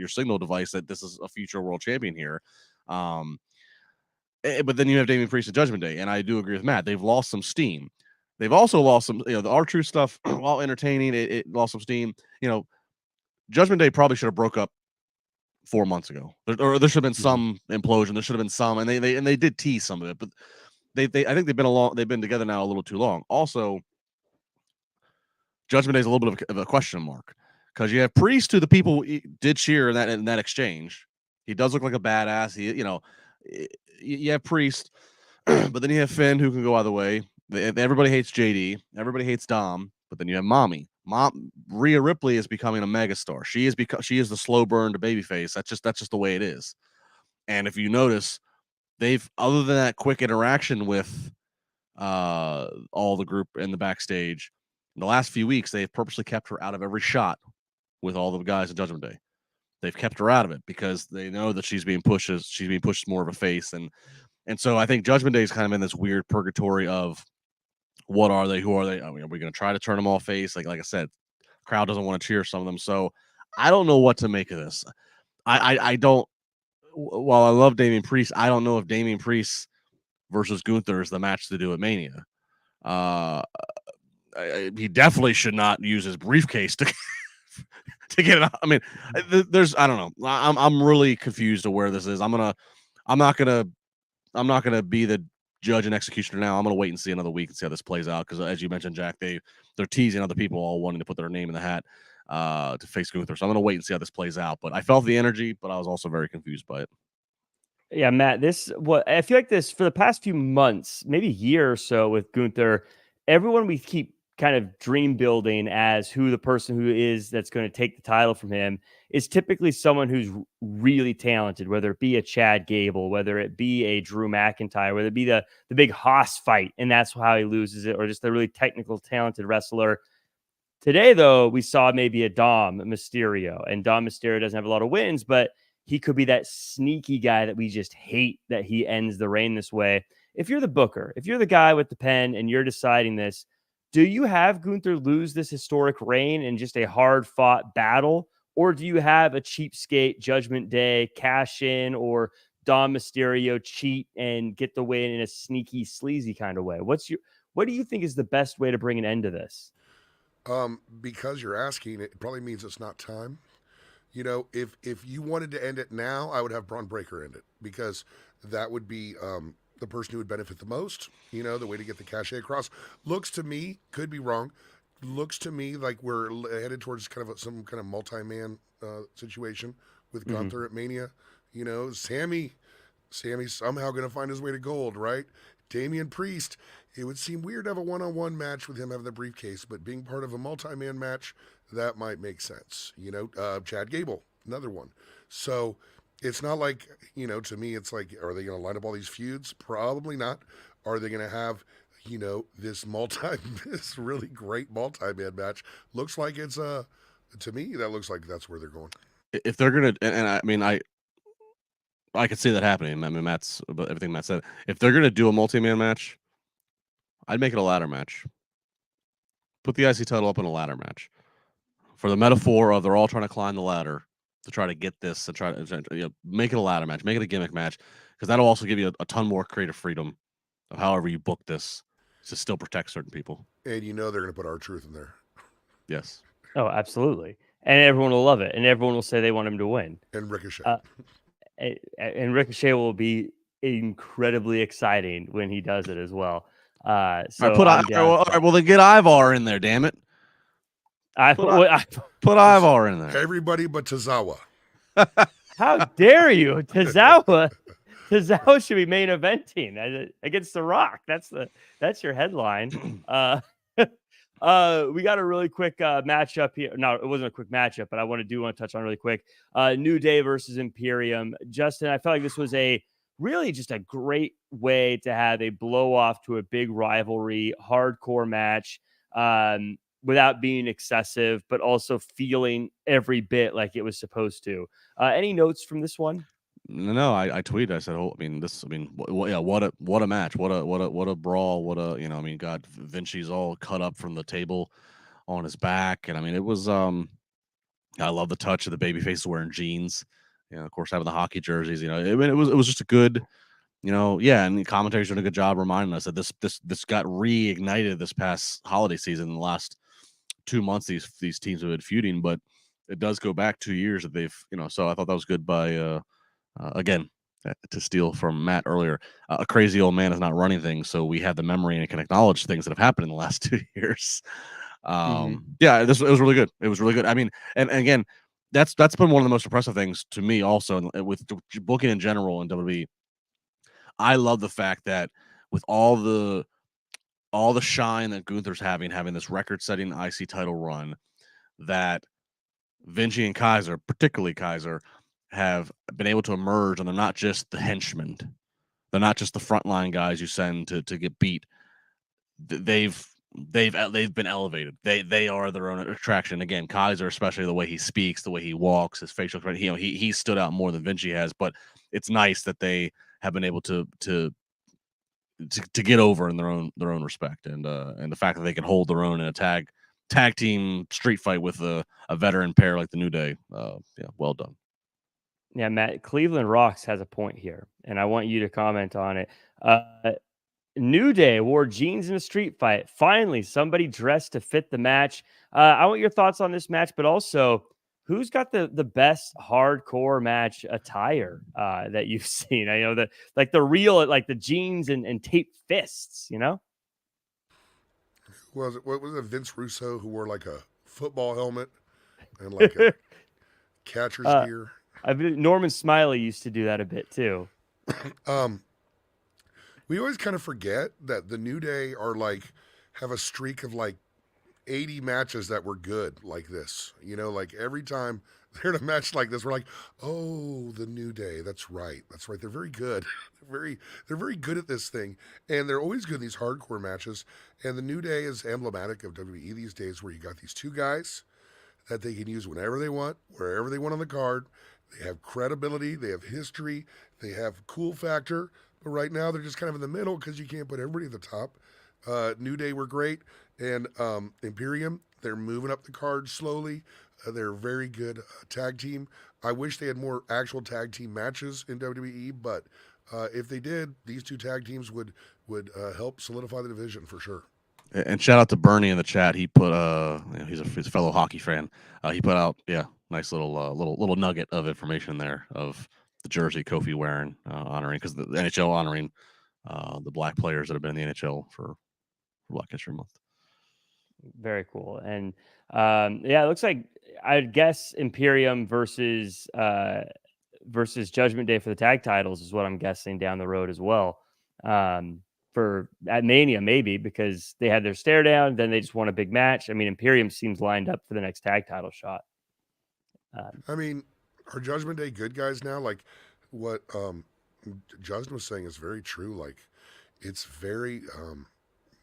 signal device that this is a future world champion here. But then you have Damian Priest at Judgment Day, and I do agree with Matt. They've lost some steam. They've also lost some, the R-Truth stuff, while entertaining, it lost some steam. Judgment Day probably should have broke up 4 months ago, or there should have been some implosion. There should have been some, and they did tease some of it, but I think they've been together now a little too long. Also, Judgment Day is a little bit of a question mark because you have Priest, who the people did cheer in that exchange. He does look like a badass. You have Priest, but then you have Finn, who can go either way. Everybody hates JD. Everybody hates Dom. But then you have Ria Ripley is becoming a megastar. She is the slow burn to babyface. That's just the way it is. And if you notice, they've, other than that quick interaction with all the group in the backstage, in the last few weeks, they've purposely kept her out of every shot with all the guys at Judgment Day. They've kept her out of it because they know that she's being pushed more of a face. And so I think Judgment Day is kind of in this weird purgatory of what are they? Who are they? I mean, are we going to try to turn them all face? Like I said, crowd doesn't want to cheer some of them. So I don't know what to make of this. I don't, while I love Damian Priest, I don't know if Damian Priest versus Gunther is the match to do at Mania. He definitely should not use his briefcase to get it out. I mean, I don't know. I'm really confused of where this is. I'm not gonna be the judge and executioner now. I'm gonna wait and see another week and see how this plays out. Because as you mentioned, Jack, they're teasing other people all wanting to put their name in the hat to face Gunther. So I'm gonna wait and see how this plays out. But I felt the energy, but I was also very confused by it. Yeah, Matt, I feel like this for the past few months, maybe a year or so with Gunther, everyone we keep kind of dream building as who the person who is that's going to take the title from him is typically someone who's really talented, whether it be a Chad Gable, whether it be a Drew McIntyre, whether it be the big Haas fight, and that's how he loses it, or just a really technical, talented wrestler. Today, though, we saw maybe a Dom Mysterio, and Dom Mysterio doesn't have a lot of wins, but he could be that sneaky guy that we just hate that he ends the reign this way. If you're the booker, if you're the guy with the pen and you're deciding this, do you have Gunther lose this historic reign in just a hard-fought battle, or do you have a cheapskate Judgment Day cash in or Dom Mysterio cheat and get the win in a sneaky, sleazy kind of way? What do you think is the best way to bring an end to this? Because you're asking, it probably means it's not time. If you wanted to end it now, I would have Braun Breaker end it because that would be the person who would benefit the most. The way to get the cachet across. Looks to me, could be wrong, looks to me like we're headed towards some kind of multi-man situation with Gunther at Mania. Sammy's somehow going to find his way to gold, right? Damian Priest, it would seem weird to have a one-on-one match with him having the briefcase, but being part of a multi-man match, that might make sense. Chad Gable, another one. So it's not like, to me, it's like, are they going to line up all these feuds? Probably not. Are they going to have, this really great multi-man match? Looks like it's, to me, that looks like that's where they're going. If they're going to, and I mean, I could see that happening. I mean, everything Matt said. If they're going to do a multi-man match, I'd make it a ladder match. Put the IC title up in a ladder match. For the metaphor of they're all trying to climb the ladder to try to get this, to try to make it a ladder match, make it a gimmick match, because that'll also give you a ton more creative freedom of however you book this to still protect certain people. And they're going to put R-Truth in there. Yes. Oh, absolutely. And everyone will love it. And everyone will say they want him to win. And Ricochet. And Ricochet will be incredibly exciting when he does it as well. So all right, well, then get Ivar in there, damn it. Put Ivar in there. Everybody but Tozawa. How dare you? Tozawa should be main eventing against The Rock. That's your headline. We got a really quick matchup here. No, it wasn't a quick matchup, but I want to touch on really quick. New Day versus Imperium. Justin, I felt like this was really just a great way to have a blow off to a big rivalry, hardcore match, without being excessive, but also feeling every bit like it was supposed to. Any notes from this one? No, I tweeted. I said, "Oh, yeah, what a match, what a brawl, God, Vinci's all cut up from the table on his back, and it was, I love the touch of the baby faces wearing jeans, of course having the hockey jerseys, it was just a good, and the commentary's doing a good job reminding us that this got reignited this past holiday season. In the last 2 months, these teams have been feuding, but it does go back 2 years that they've, so I thought that was good by." Again, to steal from Matt earlier, a crazy old man is not running things, so we have the memory and can acknowledge things that have happened in the last 2 years. Yeah, it was really good. It was really good. And again, that's been one of the most impressive things to me also with booking in general in WWE. I love the fact that with all the shine that Gunther's having this record-setting IC title run, that Vinci and Kaiser, particularly Kaiser, have been able to emerge, and they're not just the henchmen. They're not just the frontline guys you send to get beat. They've been elevated. They are their own attraction. Again, Kaiser, especially the way he speaks, the way he walks, his facial expression, he stood out more than Vinci has. But it's nice that they have been able to get over in their own respect, and the fact that they can hold their own in a tag team street fight with a veteran pair like the New Day. Yeah, well done. Yeah, Matt, Cleveland Rocks has a point here, and I want you to comment on it. New Day wore jeans in a street fight. Finally, somebody dressed to fit the match. I want your thoughts on this match, but also who's got the best hardcore match attire that you've seen? I know the real, like the jeans and taped fists, What was it Vince Russo who wore like a football helmet and like a catcher's gear? Norman Smiley used to do that a bit too. We always kind of forget that the New Day are have a streak of 80 matches that were good like this. Like every time they're in a match like this, we're like, oh, the New Day. That's right. They're very good. They're very good at this thing. And they're always good in these hardcore matches. And the New Day is emblematic of WWE these days, where you got these two guys that they can use whenever they want, wherever they want on the card. They have credibility, they have history, they have cool factor, but right now they're just kind of in the middle because you can't put everybody at the top. New Day were great, and Imperium, they're moving up the card slowly. They're a very good tag team. I wish they had more actual tag team matches in WWE, but if they did, these two tag teams would help solidify the division for sure. And shout out to Bernie in the chat. He put he's a fellow hockey fan. He put out nice little nugget of information there of the jersey Kofi wearing, honoring, because the NHL honoring the black players that have been in the NHL for Black History Month. Very cool. And it looks like, I'd guess Imperium versus Judgment Day for the tag titles is what I'm guessing down the road as well. For at Mania, maybe, because they had their stare down, then they just won a big match. Imperium seems lined up for the next tag title shot. Are Judgment Day good guys now? Like what Justin was saying is very true. Like it's very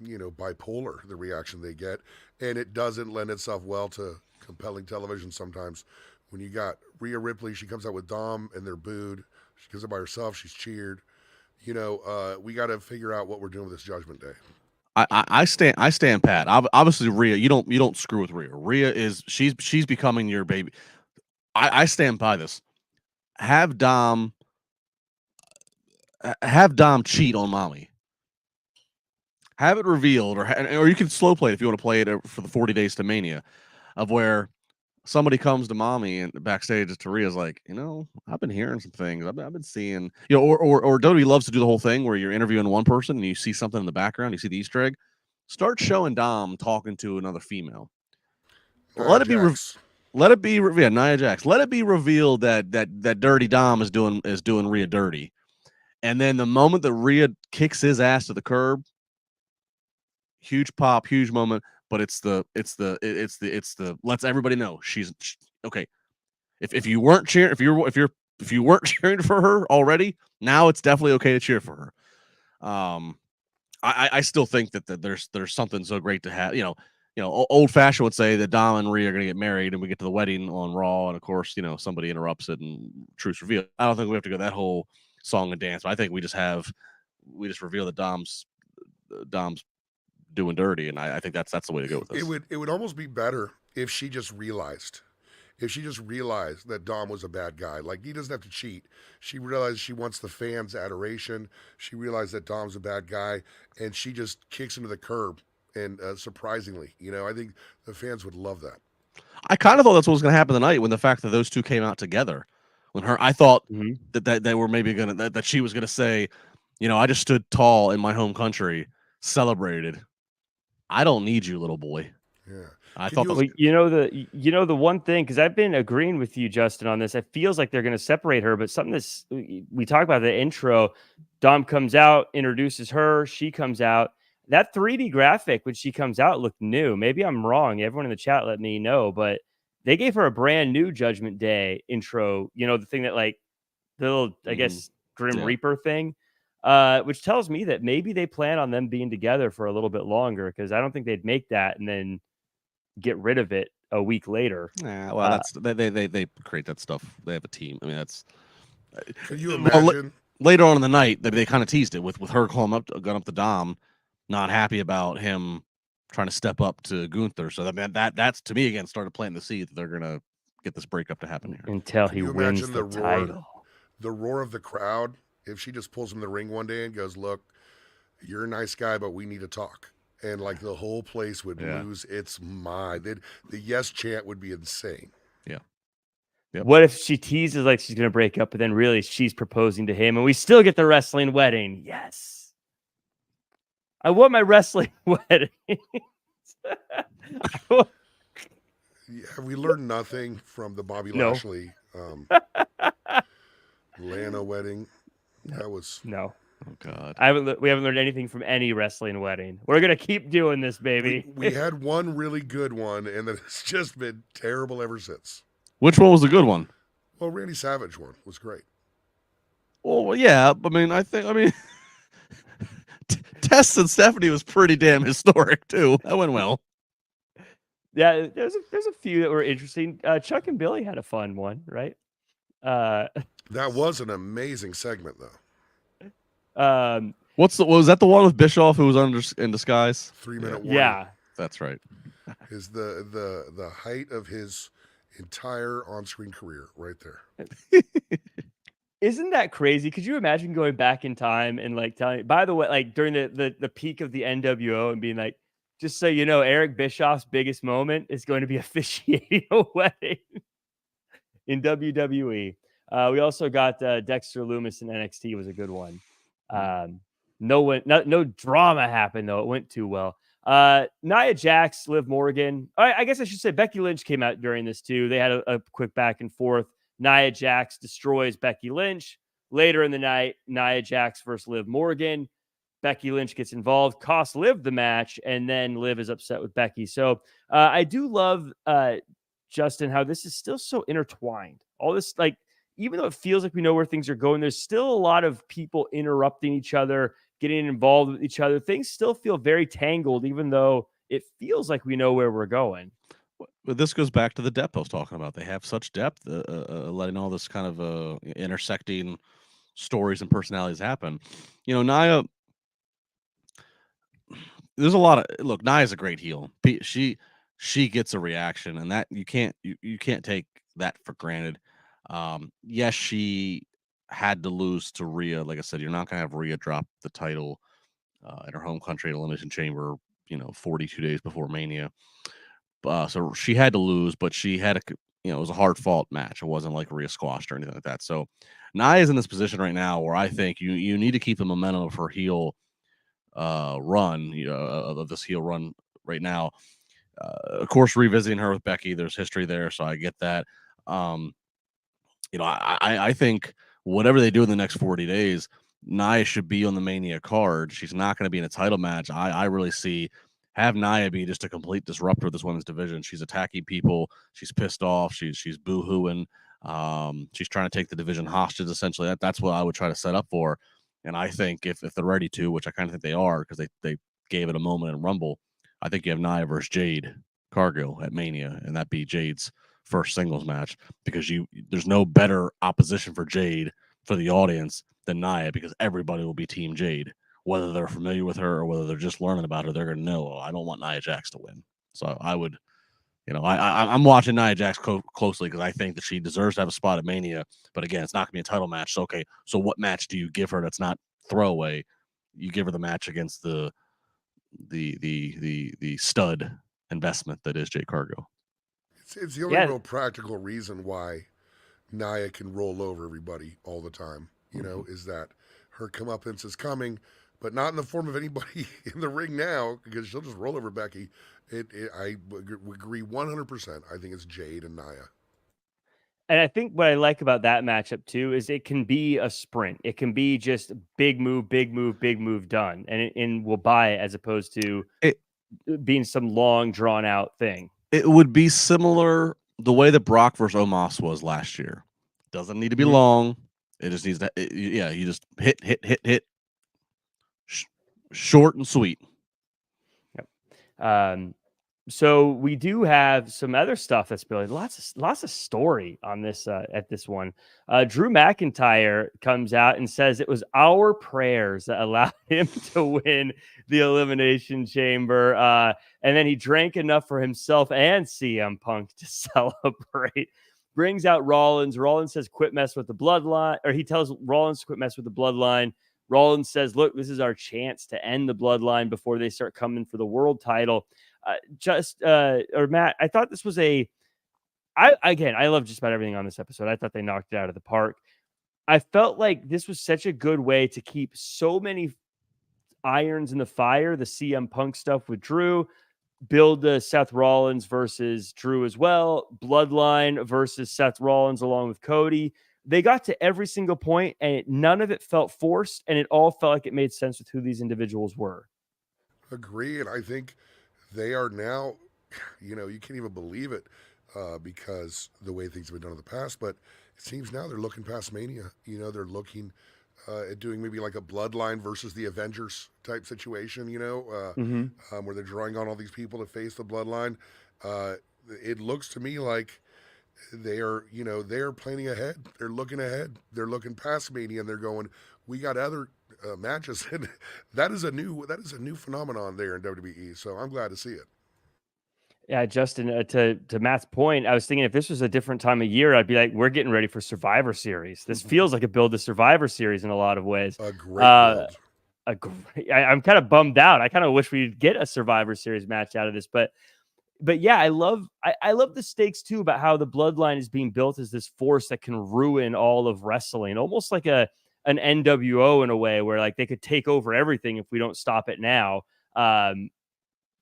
bipolar, the reaction they get, and it doesn't lend itself well to compelling television sometimes. When you got Ria Ripley, she comes out with Dom and they're booed. She comes out by herself, she's cheered. We got to figure out what we're doing with this Judgment Day. I stand pat. Obviously, Ria, you don't screw with Ria. Ria she's becoming your baby. I stand by this. Have Dom cheat on Mommy. Have it revealed, or you can slow play it if you want to play it for the 40 days to Mania, of where somebody comes to Mommy and backstage to Ria's like, I've been hearing some things. I've been seeing, or WWE loves to do the whole thing where you're interviewing one person and you see something in the background, you see the Easter egg. Start showing Dom talking to another female. Let it be Let it be, Nia Jax. Let it be revealed that Dirty Dom is doing Rhea dirty, and then the moment that Rhea kicks his ass to the curb, huge pop, huge moment. But it's the lets everybody know she's okay. If you weren't cheering, if you weren't cheering for her already, now it's definitely okay to cheer for her. I still think that there's something so great to have. Old fashioned would say that Dom and Rhea are going to get married, and we get to the wedding on Raw, and of course, somebody interrupts it and truth reveal. I don't think we have to go that whole song and dance. But I think we just reveal that Dom's doing dirty, and I think that's the way to go with this. It would almost be better if she just realized. If she just realized that Dom was a bad guy, like he doesn't have to cheat. She realized she wants the fans' adoration. She realized that Dom's a bad guy, and she just kicks him to the curb. And surprisingly, I think the fans would love that. I kind of thought that's what was going to happen tonight when the fact that those two came out together. I thought that they were maybe going to that she was going to say, I just stood tall in my home country, celebrated. I don't need you, little boy. Yeah. I thought the one thing, because I've been agreeing with you, Justin, on this. It feels like they're going to separate her, but something that's we talk about the intro. Dom comes out, introduces her. She comes out. That 3D graphic when she comes out looked new. Maybe I'm wrong. Everyone in the chat let me know, but they gave her a brand new Judgment Day intro. The thing that like the little, I guess, Grim Reaper thing. Which tells me that maybe they plan on them being together for a little bit longer, because I don't think they'd make that and then get rid of it a week later. Yeah, well, that's they create that stuff. They have a team. I mean, that's. Can you imagine? Later on in the night, they kind of teased it with her calling gun up to Dom, not happy about him trying to step up to Gunther. So that's to me again started planting the seed that they're gonna get this breakup to happen here until he wins the title. The roar of the crowd. If she just pulls him in the ring one day and goes, "Look, you're a nice guy, but we need to talk," and like the whole place would lose its mind. The yes chant would be insane. Yeah. Yep. What if she teases like she's going to break up, but then really she's proposing to him, and we still get the wrestling wedding? Yes. I want my wrestling wedding. Have we learned nothing from the Bobby Lashley Lana wedding? That was no. Oh God! We haven't learned anything from any wrestling wedding. We're gonna keep doing this, baby. We had one really good one, and then it's just been terrible ever since. Which one was the good one? Well, Randy Savage one was great. Well, yeah. I mean, Tess and Stephanie was pretty damn historic too. That went well. Yeah, there's a few that were interesting. Chuck and Billy had a fun one, right? That was an amazing segment, though. Was that the one with Bischoff who was in disguise? 3-minute warning. Yeah, that's right. Is the height of his entire on-screen career right there. Isn't that crazy? Could you imagine going back in time and like telling? By the way, like during the peak of the NWO and being like, just so you know, Eric Bischoff's biggest moment is going to be officiating a wedding in WWE. We also got Dexter Lumis in NXT was a good one. No drama happened though. It went too well. Nia Jax, Liv Morgan. I guess I should say Becky Lynch came out during this too. They had a quick back and forth. Nia Jax destroys Becky Lynch. Later in the night, Nia Jax versus Liv Morgan. Becky Lynch gets involved, costs Liv the match, and then Liv is upset with Becky. So I do love, Justin, how this is still so intertwined. All this, like, even though it feels like we know where things are going, there's still a lot of people interrupting each other, getting involved with each other. Things still feel very tangled, even though it feels like we know where we're going. But this goes back to the depth I was talking about. They have such depth, letting all this kind of intersecting stories and personalities happen. Nia, there's a lot of look. Nia's a great heel. She gets a reaction, and that you can't take that for granted. Yes, she had to lose to Rhea. Like I said, you're not gonna have Rhea drop the title in her home country at Elimination Chamber. 42 days before Mania. So she had to lose, but she had it was a hard fought match. It wasn't like Rhea squashed or anything like that. So Nia's in this position right now where I think you need to keep the momentum of her heel run, of this heel run right now. of course, revisiting her with Becky, there's history there, so I get that. I think whatever they do in the next 40 days, Nia should be on the Mania card. She's not going to be in a title match. I really see have Nia be just a complete disruptor of this women's division. She's attacking people. She's pissed off. She's boo-hooing. She's trying to take the division hostage, essentially. That's what I would try to set up for. And I think if they're ready to, which I kind of think they are, because they gave it a moment in Rumble, I think you have Nia versus Jade Cargill at Mania, and that be Jade's first singles match, because there's no better opposition for Jade for the audience than Nia, because everybody will be Team Jade, whether they're familiar with her or whether they're just learning about her. They're going to know, I don't want Nia Jax to win. So I would, I'm watching Nia Jax closely because I think that she deserves to have a spot at Mania. But again, it's not going to be a title match. So, okay, so what match do you give her that's not throwaway? You give her the match against the stud investment that is Jade Cargill. It's the only real practical reason why Nia can roll over everybody all the time, is that her comeuppance is coming, but not in the form of anybody in the ring now, because she'll just roll over Becky. I agree 100%. I think it's Jade and Nia. And I think what I like about that matchup too is it can be a sprint. It can be just big move, done, and we'll buy it, as opposed to it being some long, drawn out thing. It would be similar the way that Brock versus Omos was last year. Doesn't need to be long. It just needs to, you just hit. Short and sweet. Yep. So we do have some other stuff that's building. Lots of story on this at this one. Drew McIntyre comes out and says it was our prayers that allowed him to win the Elimination Chamber. And then he drank enough for himself and CM Punk to celebrate. Brings out Rollins. Rollins says, quit mess with the bloodline. Or he tells Rollins to quit mess with the bloodline. Rollins says, look, this is our chance to end the bloodline before they start coming for the world title. Matt, I thought this was I love just about everything on this episode. I thought they knocked it out of the park. I felt like this was such a good way to keep so many irons in the fire. The CM Punk stuff with Drew, build the Seth Rollins versus Drew as well, Bloodline versus Seth Rollins along with Cody. They got to every single point, and none of it felt forced, and it all felt like it made sense with who these individuals were. Agree, and I think they are now, you can't even believe it because the way things have been done in the past, but it seems now they're looking past Mania. They're looking at doing maybe like a Bloodline versus the Avengers type situation, where they're drawing on all these people to face the Bloodline. It looks to me like they're planning ahead. They're looking ahead. They're looking past Mania, and they're going, we got other matches, and that is a new phenomenon there in WWE. So I'm glad to see it. Yeah, Justin, to Matt's point, I was thinking if this was a different time of year, I'd be like, we're getting ready for Survivor Series. This feels like a build to Survivor Series in a lot of ways. A great build. I'm kind of bummed out. I kind of wish we'd get a Survivor Series match out of this, but yeah, I love the stakes too about how the bloodline is being built as this force that can ruin all of wrestling, almost like an NWO in a way, where like they could take over everything if we don't stop it now.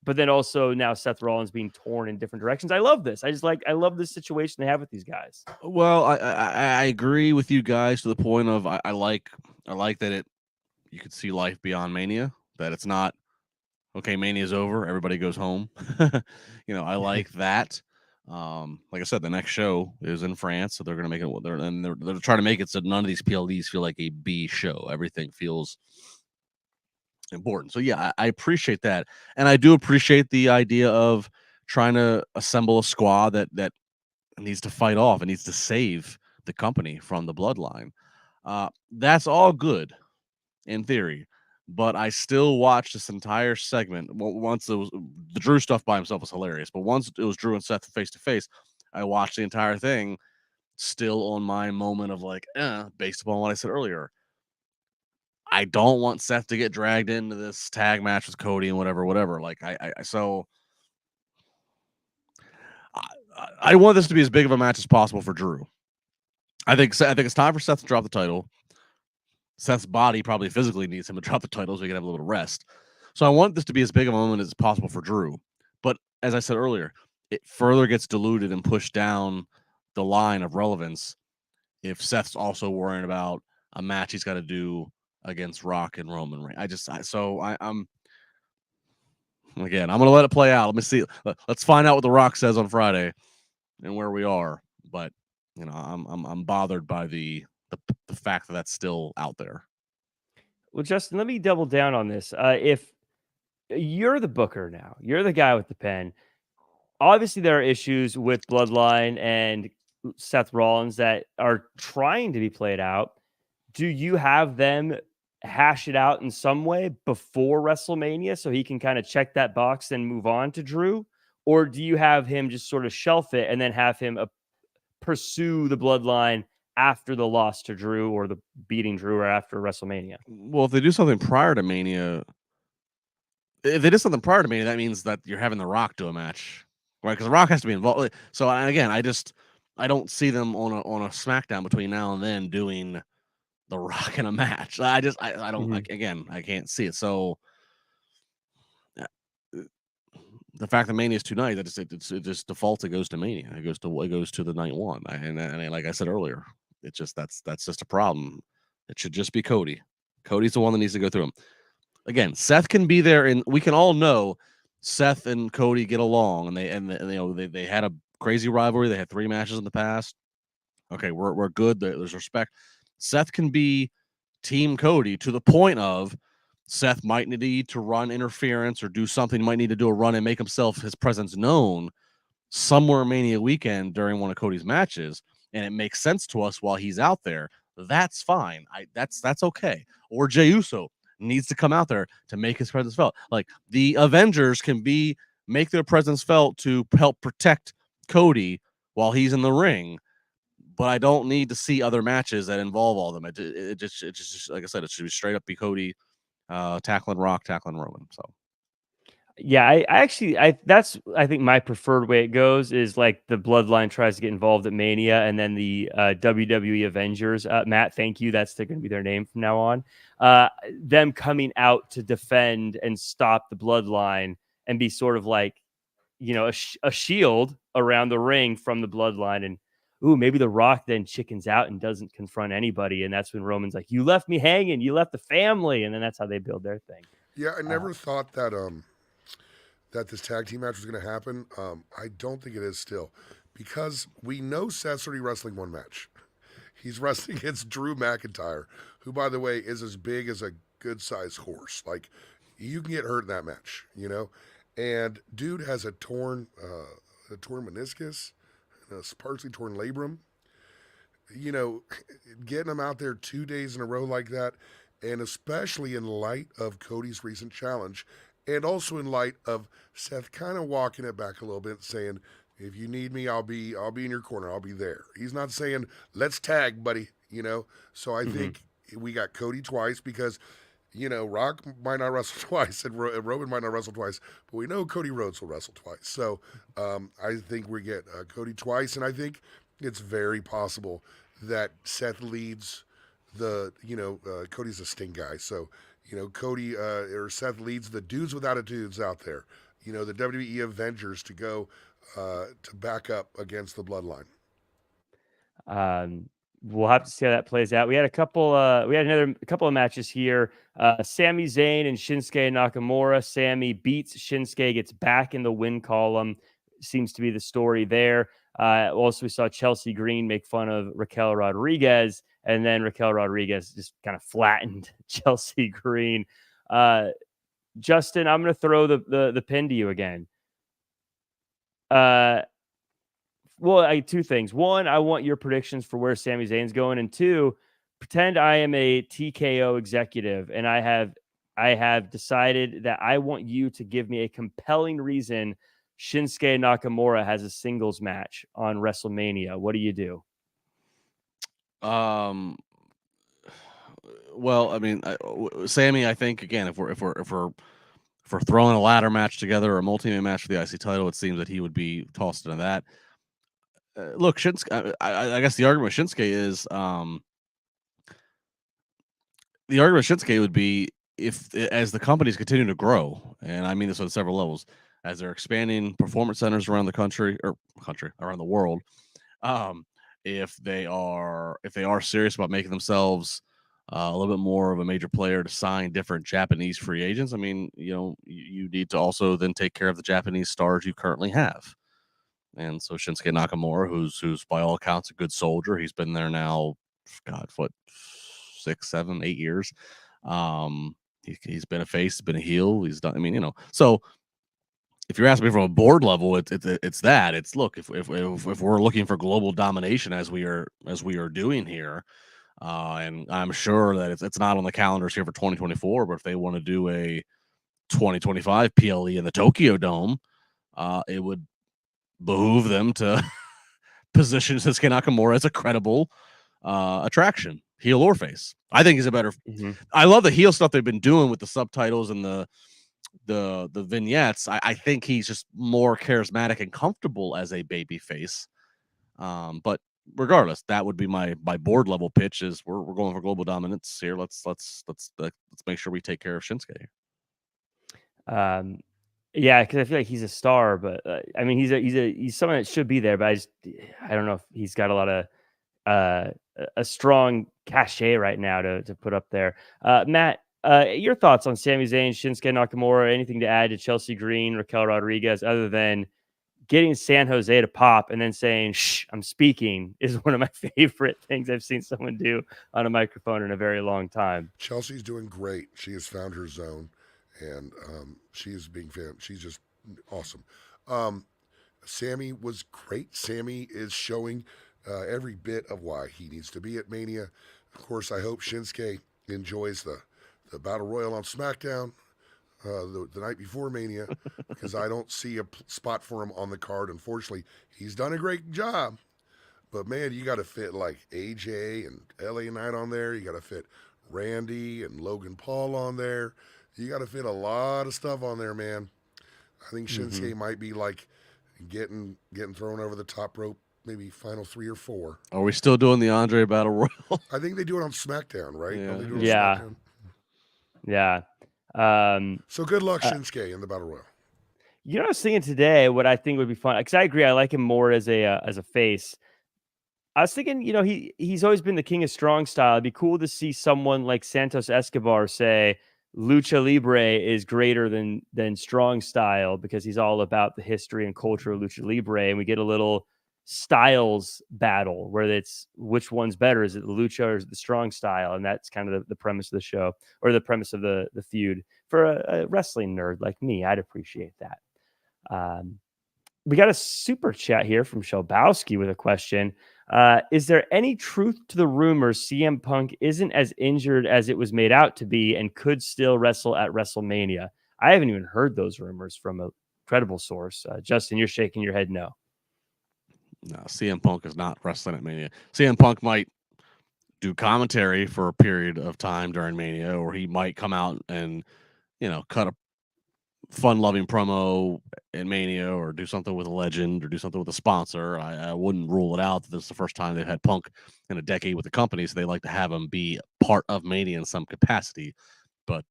But then also now Seth Rollins being torn in different directions. I love this. I love this situation they have with these guys. Well, I agree with you guys to the point of I like that you could see life beyond Mania, that it's not okay, Mania's over, everybody goes home. I like that. Like I said, the next show is in France, so they're going to make it. They're trying to make it so none of these PLDs feel like a B show. Everything feels important. So yeah, I appreciate that, and I do appreciate the idea of trying to assemble a squad that needs to fight off and needs to save the company from the bloodline. That's all good in theory. But I still watched this entire segment. Once it was the Drew stuff by himself was hilarious, but once it was Drew and Seth face to face, I watched the entire thing, still on my moment of like, based upon what I said earlier. I don't want Seth to get dragged into this tag match with Cody and whatever. Like I want this to be as big of a match as possible for Drew. I think it's time for Seth to drop the title. Seth's body probably physically needs him to drop the title so he can have a little rest. So I want this to be as big of a moment as possible for Drew. But as I said earlier, it further gets diluted and pushed down the line of relevance if Seth's also worrying about a match he's got to do against Rock and Roman Reigns. I'm again, I'm gonna let it play out. Let me see. Let's find out what The Rock says on Friday and where we are. But I'm bothered by the fact that that's still out there. Well, Justin, let me double down on this. If you're the booker now, you're the guy with the pen. Obviously, there are issues with Bloodline and Seth Rollins that are trying to be played out. Do you have them hash it out in some way before WrestleMania so he can kind of check that box and move on to Drew? Or do you have him just sort of shelf it and then have him pursue the Bloodline after the loss to Drew or the beating Drew or after WrestleMania? Well, if they do something prior to Mania, that means that you're having The Rock do a match, right? Because The Rock has to be involved. So again, I don't see them on a SmackDown between now and then doing The Rock in a match. I don't. I can't see it. So the fact that Mania is 2 nights, it just defaults. It goes to Mania. It goes to the night one. And like I said earlier, it's just that's just a problem. It should just be Cody. Cody's the one that needs to go through him. Again, Seth can be there, and we can all know Seth and Cody get along, and they had a crazy rivalry. They had 3 matches in the past. Okay, we're good. There's respect. Seth can be Team Cody to the point of Seth might need to run interference or do something. Might need to do a run and make his presence known somewhere Mania weekend during one of Cody's matches, and it makes sense to us while he's out there. That's fine. That's okay. Or Jey Uso needs to come out there to make his presence felt. Like the Avengers can make their presence felt to help protect Cody while he's in the ring. But I don't need to see other matches that involve all of them. It just like I said, it should be straight up be Cody tackling Rock, tackling Roman. So yeah, I think my preferred way it goes is like the Bloodline tries to get involved at Mania, and then the WWE Avengers. Matt, thank you. That's going to be their name from now on. Them coming out to defend and stop the Bloodline and be sort of like, a shield around the ring from the Bloodline. And maybe The Rock then chickens out and doesn't confront anybody, and that's when Roman's like, "You left me hanging. You left the family," and then that's how they build their thing. Yeah, I never thought that that this tag team match was going to happen. I don't think it is still, because we know Seth's already wrestling one match. He's wrestling against Drew McIntyre, who, by the way, is as big as a good-sized horse. Like, you can get hurt in that match, And dude has a torn meniscus, and a partially torn labrum. Getting him out there 2 days in a row like that, and especially in light of Cody's recent challenge, and also in light of Seth kind of walking it back a little bit, saying, "If you need me, I'll be in your corner. I'll be there." He's not saying, "Let's tag, buddy." So I think we got Cody twice because, Rock might not wrestle twice and Roman might not wrestle twice, but we know Cody Rhodes will wrestle twice. So I think we get Cody twice, and I think it's very possible that Seth leads Cody's a Sting guy, so. Cody or Seth leads the dudes with attitudes out there, the WWE Avengers to go to back up against the Bloodline. We'll have to see how that plays out. We had a couple of matches here. Sami Zayn and Shinsuke Nakamura. Sami beats Shinsuke, gets back in the win column. Seems to be the story there. Also, we saw Chelsea Green make fun of Raquel Rodriguez, and then Raquel Rodriguez just kind of flattened Chelsea Green. Justin, I'm going to throw the pin to you again. Well, 2 things. 1, I want your predictions for where Sami Zayn's going, and 2, pretend I am a TKO executive, and I have decided that I want you to give me a compelling reason Shinsuke Nakamura has a singles match on WrestleMania. What do you do? Well, I mean, Sami, I think again, if we're throwing a ladder match together or a multi-man match for the IC title, it seems that he would be tossed into that. Look, Shinsuke. I guess the argument with Shinsuke is would be if as the companies continue to grow, and I mean this on several levels. as they're expanding performance centers around the around the world. If they are serious about making themselves a little bit more of a major player to sign different Japanese free agents, I mean, you need to also then take care of the Japanese stars you currently have. And so Shinsuke Nakamura, who's by all accounts a good soldier, he's been there now, God, what, 6, 7, 8 years. He's been a face, he's been a heel. He's done. I mean, so if you're asking me from a board level, it's that. It's look, if we're looking for global domination as we are doing here, and I'm sure that it's not on the calendars here for 2024, but if they want to do a 2025 PLE in the Tokyo Dome, it would behoove them to position Shinsuke Nakamura as a credible attraction, heel or face. I think he's a better. I love the heel stuff they've been doing with the subtitles and the vignettes. I think he's just more charismatic and comfortable as a baby face. But regardless, that would be my board level pitch. Is we're going for global dominance here. Let's make sure we take care of Shinsuke. Yeah, because I feel like he's a star, but I mean he's someone that should be there, but I don't know if he's got a lot of a strong cachet right now to put up there. Matt, your thoughts on Sami Zayn, Shinsuke Nakamura? Anything to add to Chelsea Green, Raquel Rodriguez, other than getting San Jose to pop and then saying, "Shh, I'm speaking," is one of my favorite things I've seen someone do on a microphone in a very long time. Chelsea's doing great. She has found her zone, and she is being she's just awesome. Sammy was great. Sammy is showing every bit of why he needs to be at Mania. Of course, I hope Shinsuke enjoys the Battle Royal on SmackDown the night before Mania, because I don't see a spot for him on the card. Unfortunately, he's done a great job, but man, you got to fit like AJ and LA Knight on there. You got to fit Randy and Logan Paul on there. You got to fit a lot of stuff on there, man. I think Shinsuke might be like getting thrown over the top rope, maybe final 3 or 4. Are we still doing the Andre Battle Royal? I think they do it on SmackDown, right? Yeah. Don't they do it on SmackDown? Yeah. So good luck, Shinsuke, in the Battle Royal. You know, I was thinking today what I think would be fun, because I agree, I like him more as a face. I was thinking, he's always been the king of strong style. It'd be cool to see someone like Santos Escobar say Lucha Libre is greater than strong style, because he's all about the history and culture of Lucha Libre, and we get a little styles battle where it's which one's better. Is it the lucha or is it the strong style? And that's kind of the premise of the show, or the premise of the feud. For a wrestling nerd like me, I'd appreciate that. We got a super chat here from Shelbowski with a question. Is there any truth to the rumors CM Punk isn't as injured as it was made out to be and could still wrestle at WrestleMania? I haven't even heard those rumors from a credible source. Justin, you're shaking your head no. No, CM Punk is not wrestling at Mania. CM Punk might do commentary for a period of time during Mania, or he might come out and, cut a fun-loving promo in Mania, or do something with a legend, or do something with a sponsor. I wouldn't rule it out that this is the first time they've had Punk in a decade with the company, so they like to have him be part of Mania in some capacity. But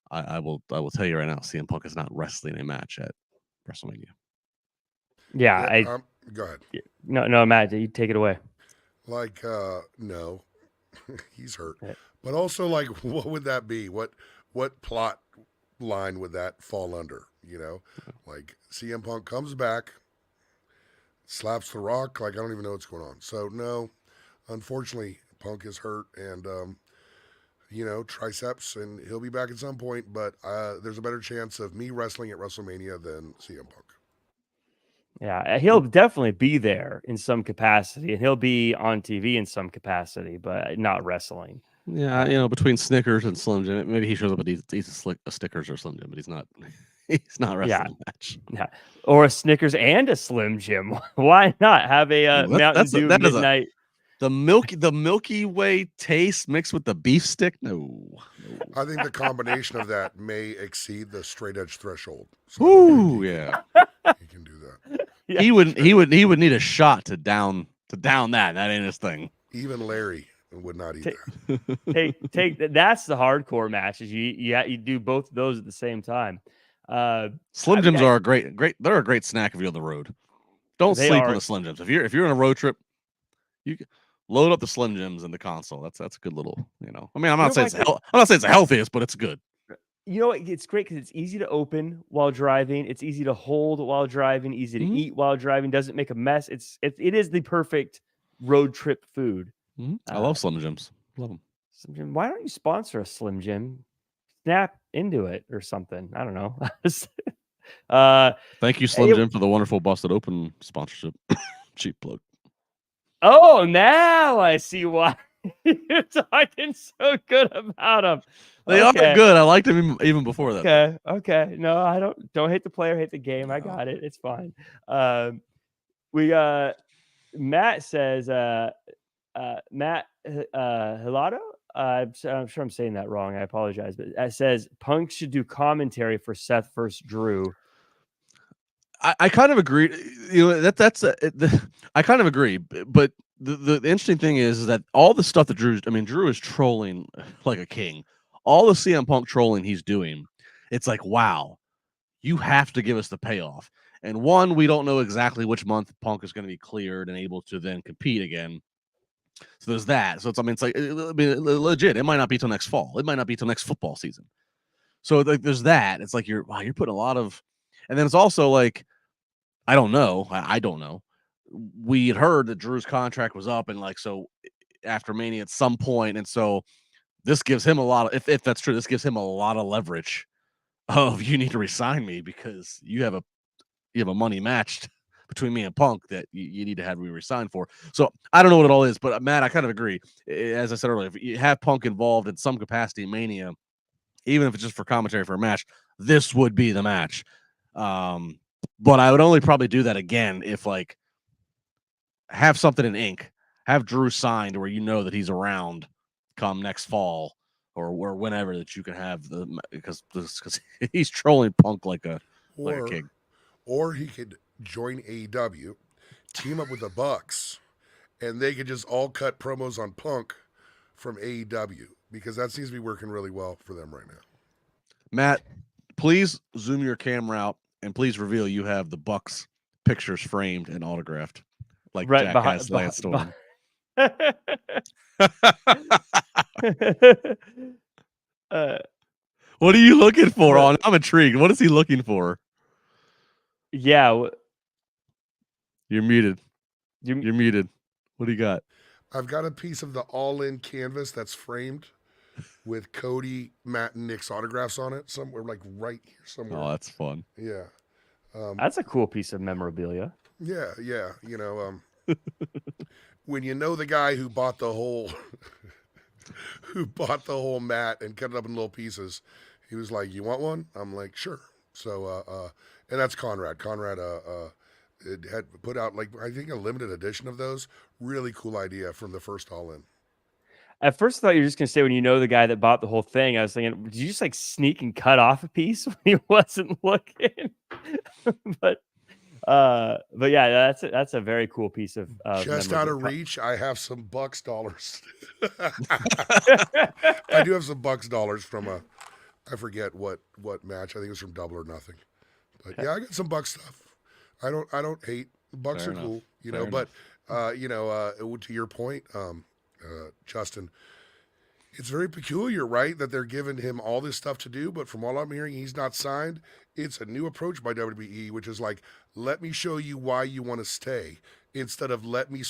I will tell you right now, CM Punk is not wrestling a match at WrestleMania. Yeah, go ahead. No, Matt, you take it away. Like, no, he's hurt. But also, like, what would that be? What plot line would that fall under? Like CM Punk comes back, slaps The Rock. Like, I don't even know what's going on. So no, unfortunately, Punk is hurt, and triceps, and he'll be back at some point. But there's a better chance of me wrestling at WrestleMania than CM Punk. Yeah, he'll definitely be there in some capacity, and he'll be on TV in some capacity, but not wrestling. Yeah, between Snickers and Slim Jim, maybe he shows up and eats a Snickers or Slim Jim, but he's not wrestling a match. Yeah, or a Snickers and a Slim Jim. Why not have a Mountain Dew midnight? The Milky Way taste mixed with the beef stick? No. I think the combination of that may exceed the straight edge threshold. So ooh, yeah. He can do that. Yeah, he would need a shot to down that. That ain't his thing. Even Larry would not eat that. Take that's the hardcore matches. You do both of those at the same time. Slim Jims are a great. They're a great snack if you're on the road. Don't sleep on the Slim Jims. If you're on a road trip, you can load up the Slim Jims in the console. That's a good little. I mean, I'm not saying it's the healthiest, but it's good. It's great because it's easy to open while driving. It's easy to hold while driving. Easy to eat while driving. Doesn't make a mess. It is the perfect road trip food. I love Slim Jims. Love them. Slim Jim. Why don't you sponsor a Slim Jim? Snap into it or something. I don't know. Thank you, Slim Jim, for the wonderful Busted Open sponsorship. Cheap plug. Oh, now I see why you're talking so good about them. They are good. I liked them even before that. Okay. No, I don't hate the player, hate the game. I got it. It's fine. We Matt says Matt Hilado. I'm sure I'm saying that wrong. I apologize, but it says Punk should do commentary for Seth versus Drew. I kind of agree. I kind of agree, but the interesting thing is that all the stuff that Drew is trolling like a king. All the CM Punk trolling he's doing, it's like, wow, you have to give us the payoff. And one, we don't know exactly which month Punk is going to be cleared and able to then compete again. So there's that. So it's like legit. It might not be till next fall. It might not be till next football season. So there's that. It's like you're putting a lot of, and then it's also like, I don't know. I don't know. We had heard that Drew's contract was up, and so after Mania at some point, and so this gives him a lot of, if that's true, this gives him a lot of leverage of you need to resign me because you have a money matched between me and Punk that you need to have me resigned for. So I don't know what it all is, but Matt, I kind of agree. As I said earlier, if you have Punk involved in some capacity in Mania, even if it's just for commentary for a match, this would be the match. But I would only probably do that again if have something in ink, have Drew signed where that he's around come next fall or whenever that you can have because he's trolling Punk like a king. Or he could join AEW, team up with the Bucks, and they could just all cut promos on Punk from AEW because that seems to be working really well for them right now. Matt, please zoom your camera out and please reveal you have the Bucks pictures framed and autographed like right Jack behind, has Lance Storm. What are you looking for? I'm intrigued. What is he looking for? Yeah. You're muted. You're muted. What do you got? I've got a piece of the all-in canvas that's framed with Cody, Matt, and Nick's autographs on it somewhere, right here somewhere. Oh, that's fun. Yeah. That's a cool piece of memorabilia. Yeah. When you know the guy who bought the whole mat and cut it up in little pieces, he was like, "You want one?" I'm like, "Sure." So, and that's Conrad. Conrad it had put out I think a limited edition of those. Really cool idea from the first All In. At first, I thought you were just gonna say when you know the guy that bought the whole thing. I was thinking, did you just sneak and cut off a piece when he wasn't looking? but yeah, that's a very cool piece of just out of reach. I have some Bucks dollars. I do have some Bucks dollars from I forget what match. I think it was from Double or Nothing. But yeah, I got some Bucks stuff. I don't hate. Bucks are cool, but to your point, Justin, it's very peculiar, right? That they're giving him all this stuff to do, but from all I'm hearing, he's not signed. It's a new approach by WWE, which is let me show you why you want to stay instead of let me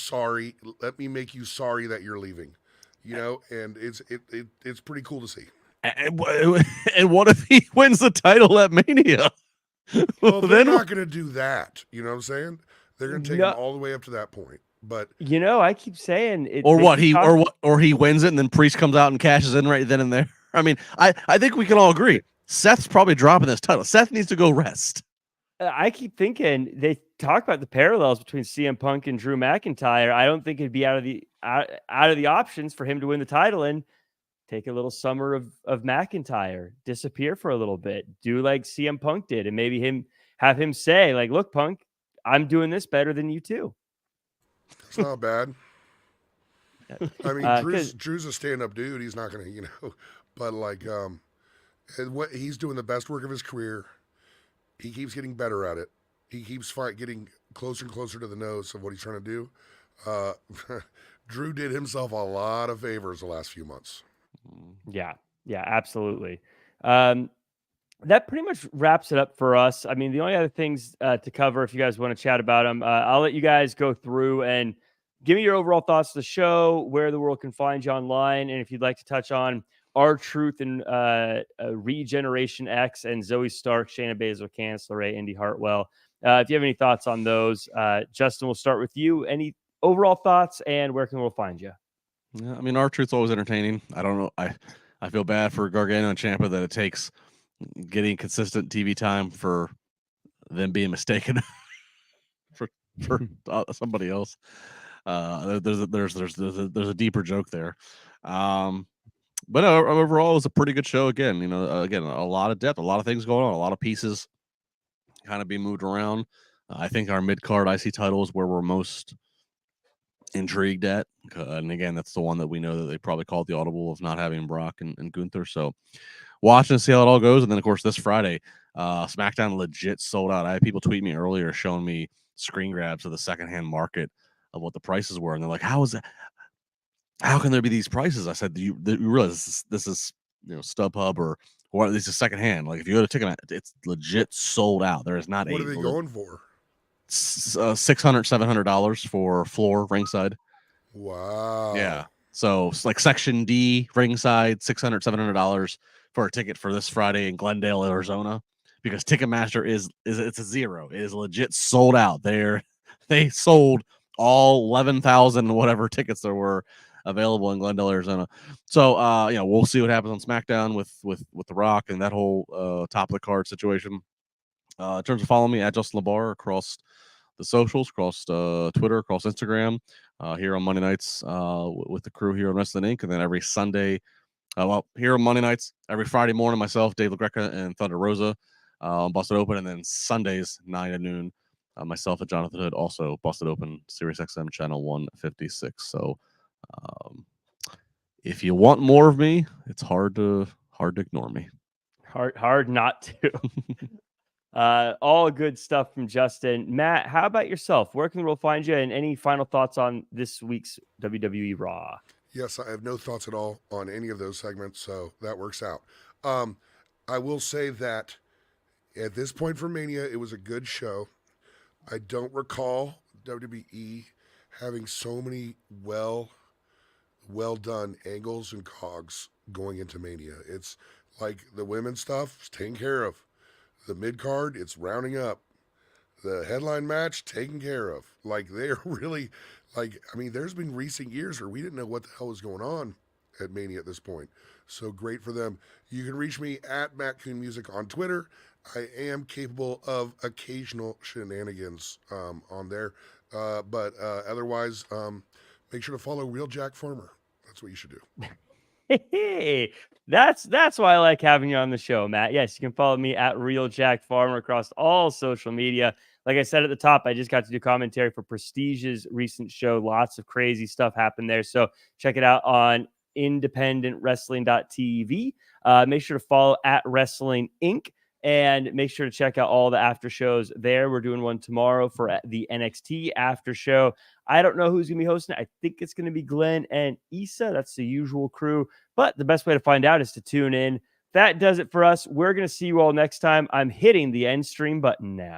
make you sorry that you're leaving, and it's pretty cool to see. And what if he wins the title at Mania? Well, they're not going to do that. You know what I'm saying? They're going to take him all the way up to that point. But I keep saying it. Or he wins it and then Priest comes out and cashes in right then and there. I mean, I think we can all agree. Seth's probably dropping this title. Seth needs to go rest. I keep thinking they talk about the parallels between CM Punk and Drew McIntyre. I don't think it'd be out of the options for him to win the title and take a little summer of McIntyre, disappear for a little bit, do like CM Punk did, and maybe have him say, "Look, Punk, I'm doing this better than you too." It's not bad. I mean, Drew's a stand-up dude. He's not gonna, but what he's doing the best work of his career. He keeps getting better at it. He keeps getting closer and closer to the nose of what he's trying to do. Drew did himself a lot of favors the last few months. Yeah, absolutely. That pretty much wraps it up for us. I mean, the only other things to cover, if you guys want to chat about them, I'll let you guys go through and give me your overall thoughts of the show, where the world can find you online, and if you'd like to touch on R-Truth and Regeneration X and Zoe Stark, Shayna Baszler, Candice LeRae, Indy Hartwell. If you have any thoughts on those, Justin, we'll start with you. Any overall thoughts, and where can we find you? Yeah, I mean, R-Truth's always entertaining. I don't know. I feel bad for Gargano and Ciampa that it takes getting consistent TV time for them being mistaken for somebody else. There's a deeper joke there. But overall, it was a pretty good show. Again, again, a lot of depth, a lot of things going on, a lot of pieces kind of being moved around. I think our mid-card IC title is where we're most intrigued at. And again, that's the one that we know that they probably called the audible of not having Brock and Gunther. So watching and see how it all goes. And then, of course, this Friday, SmackDown legit sold out. I had people tweet me earlier showing me screen grabs of the secondhand market of what the prices were. And they're like, how is that? How can there be these prices? I said, do you realize this is StubHub or this is secondhand? Like if you go to Ticketmaster, it's legit sold out. There is not What are they going for? $600, $700 for floor ringside. Wow. Yeah. So it's like section D ringside, $600, $700 for a ticket for this Friday in Glendale, Arizona, because Ticketmaster it's a zero. It is legit sold out. They sold all 11,000 whatever tickets there were available in Glendale, Arizona. So we'll see what happens on SmackDown with The Rock and that whole top of the card situation. In terms of following me at Justin LaBar across the socials, across Twitter, across Instagram, here on Monday nights with the crew here on Wrestling Inc. And then every Sunday, here on Monday nights, every Friday morning, myself, Dave LaGreca, and Thunder Rosa on Busted Open. And then Sundays, 9 to noon, myself and Jonathan Hood, also Busted Open, Sirius XM channel 156. So if you want more of me, it's hard to ignore me. Hard not to. All good stuff from Justin. Matt, how about yourself? Where can we find you? And any final thoughts on this week's WWE Raw? Yes, I have no thoughts at all on any of those segments, so that works out. I will say that at this point for Mania, it was a good show. I don't recall WWE having so many well done angles and cogs going into Mania. It's like the women's stuff is taken care of. The mid-card, it's rounding up. The headline match, taken care of. Like, they're really, there's been recent years where we didn't know what the hell was going on at Mania at this point. So great for them. You can reach me at Matt Koon Music on Twitter. I am capable of occasional shenanigans on there. But otherwise, make sure to follow Real Jack Farmer. That's what you should do. Hey, that's why I like having you on the show, Matt. Yes, you can follow me at Real Jack Farmer across all social media. Like I said at the top, I just got to do commentary for Prestige's recent show. Lots of crazy stuff happened there. So check it out on independentwrestling.tv. Make sure to follow at Wrestling Inc. And make sure to check out all the after shows there. We're doing one tomorrow for the NXT after show. I don't know who's going to be hosting it. I think it's going to be Glenn and Issa. That's the usual crew. But the best way to find out is to tune in. That does it for us. We're going to see you all next time. I'm hitting the end stream button now.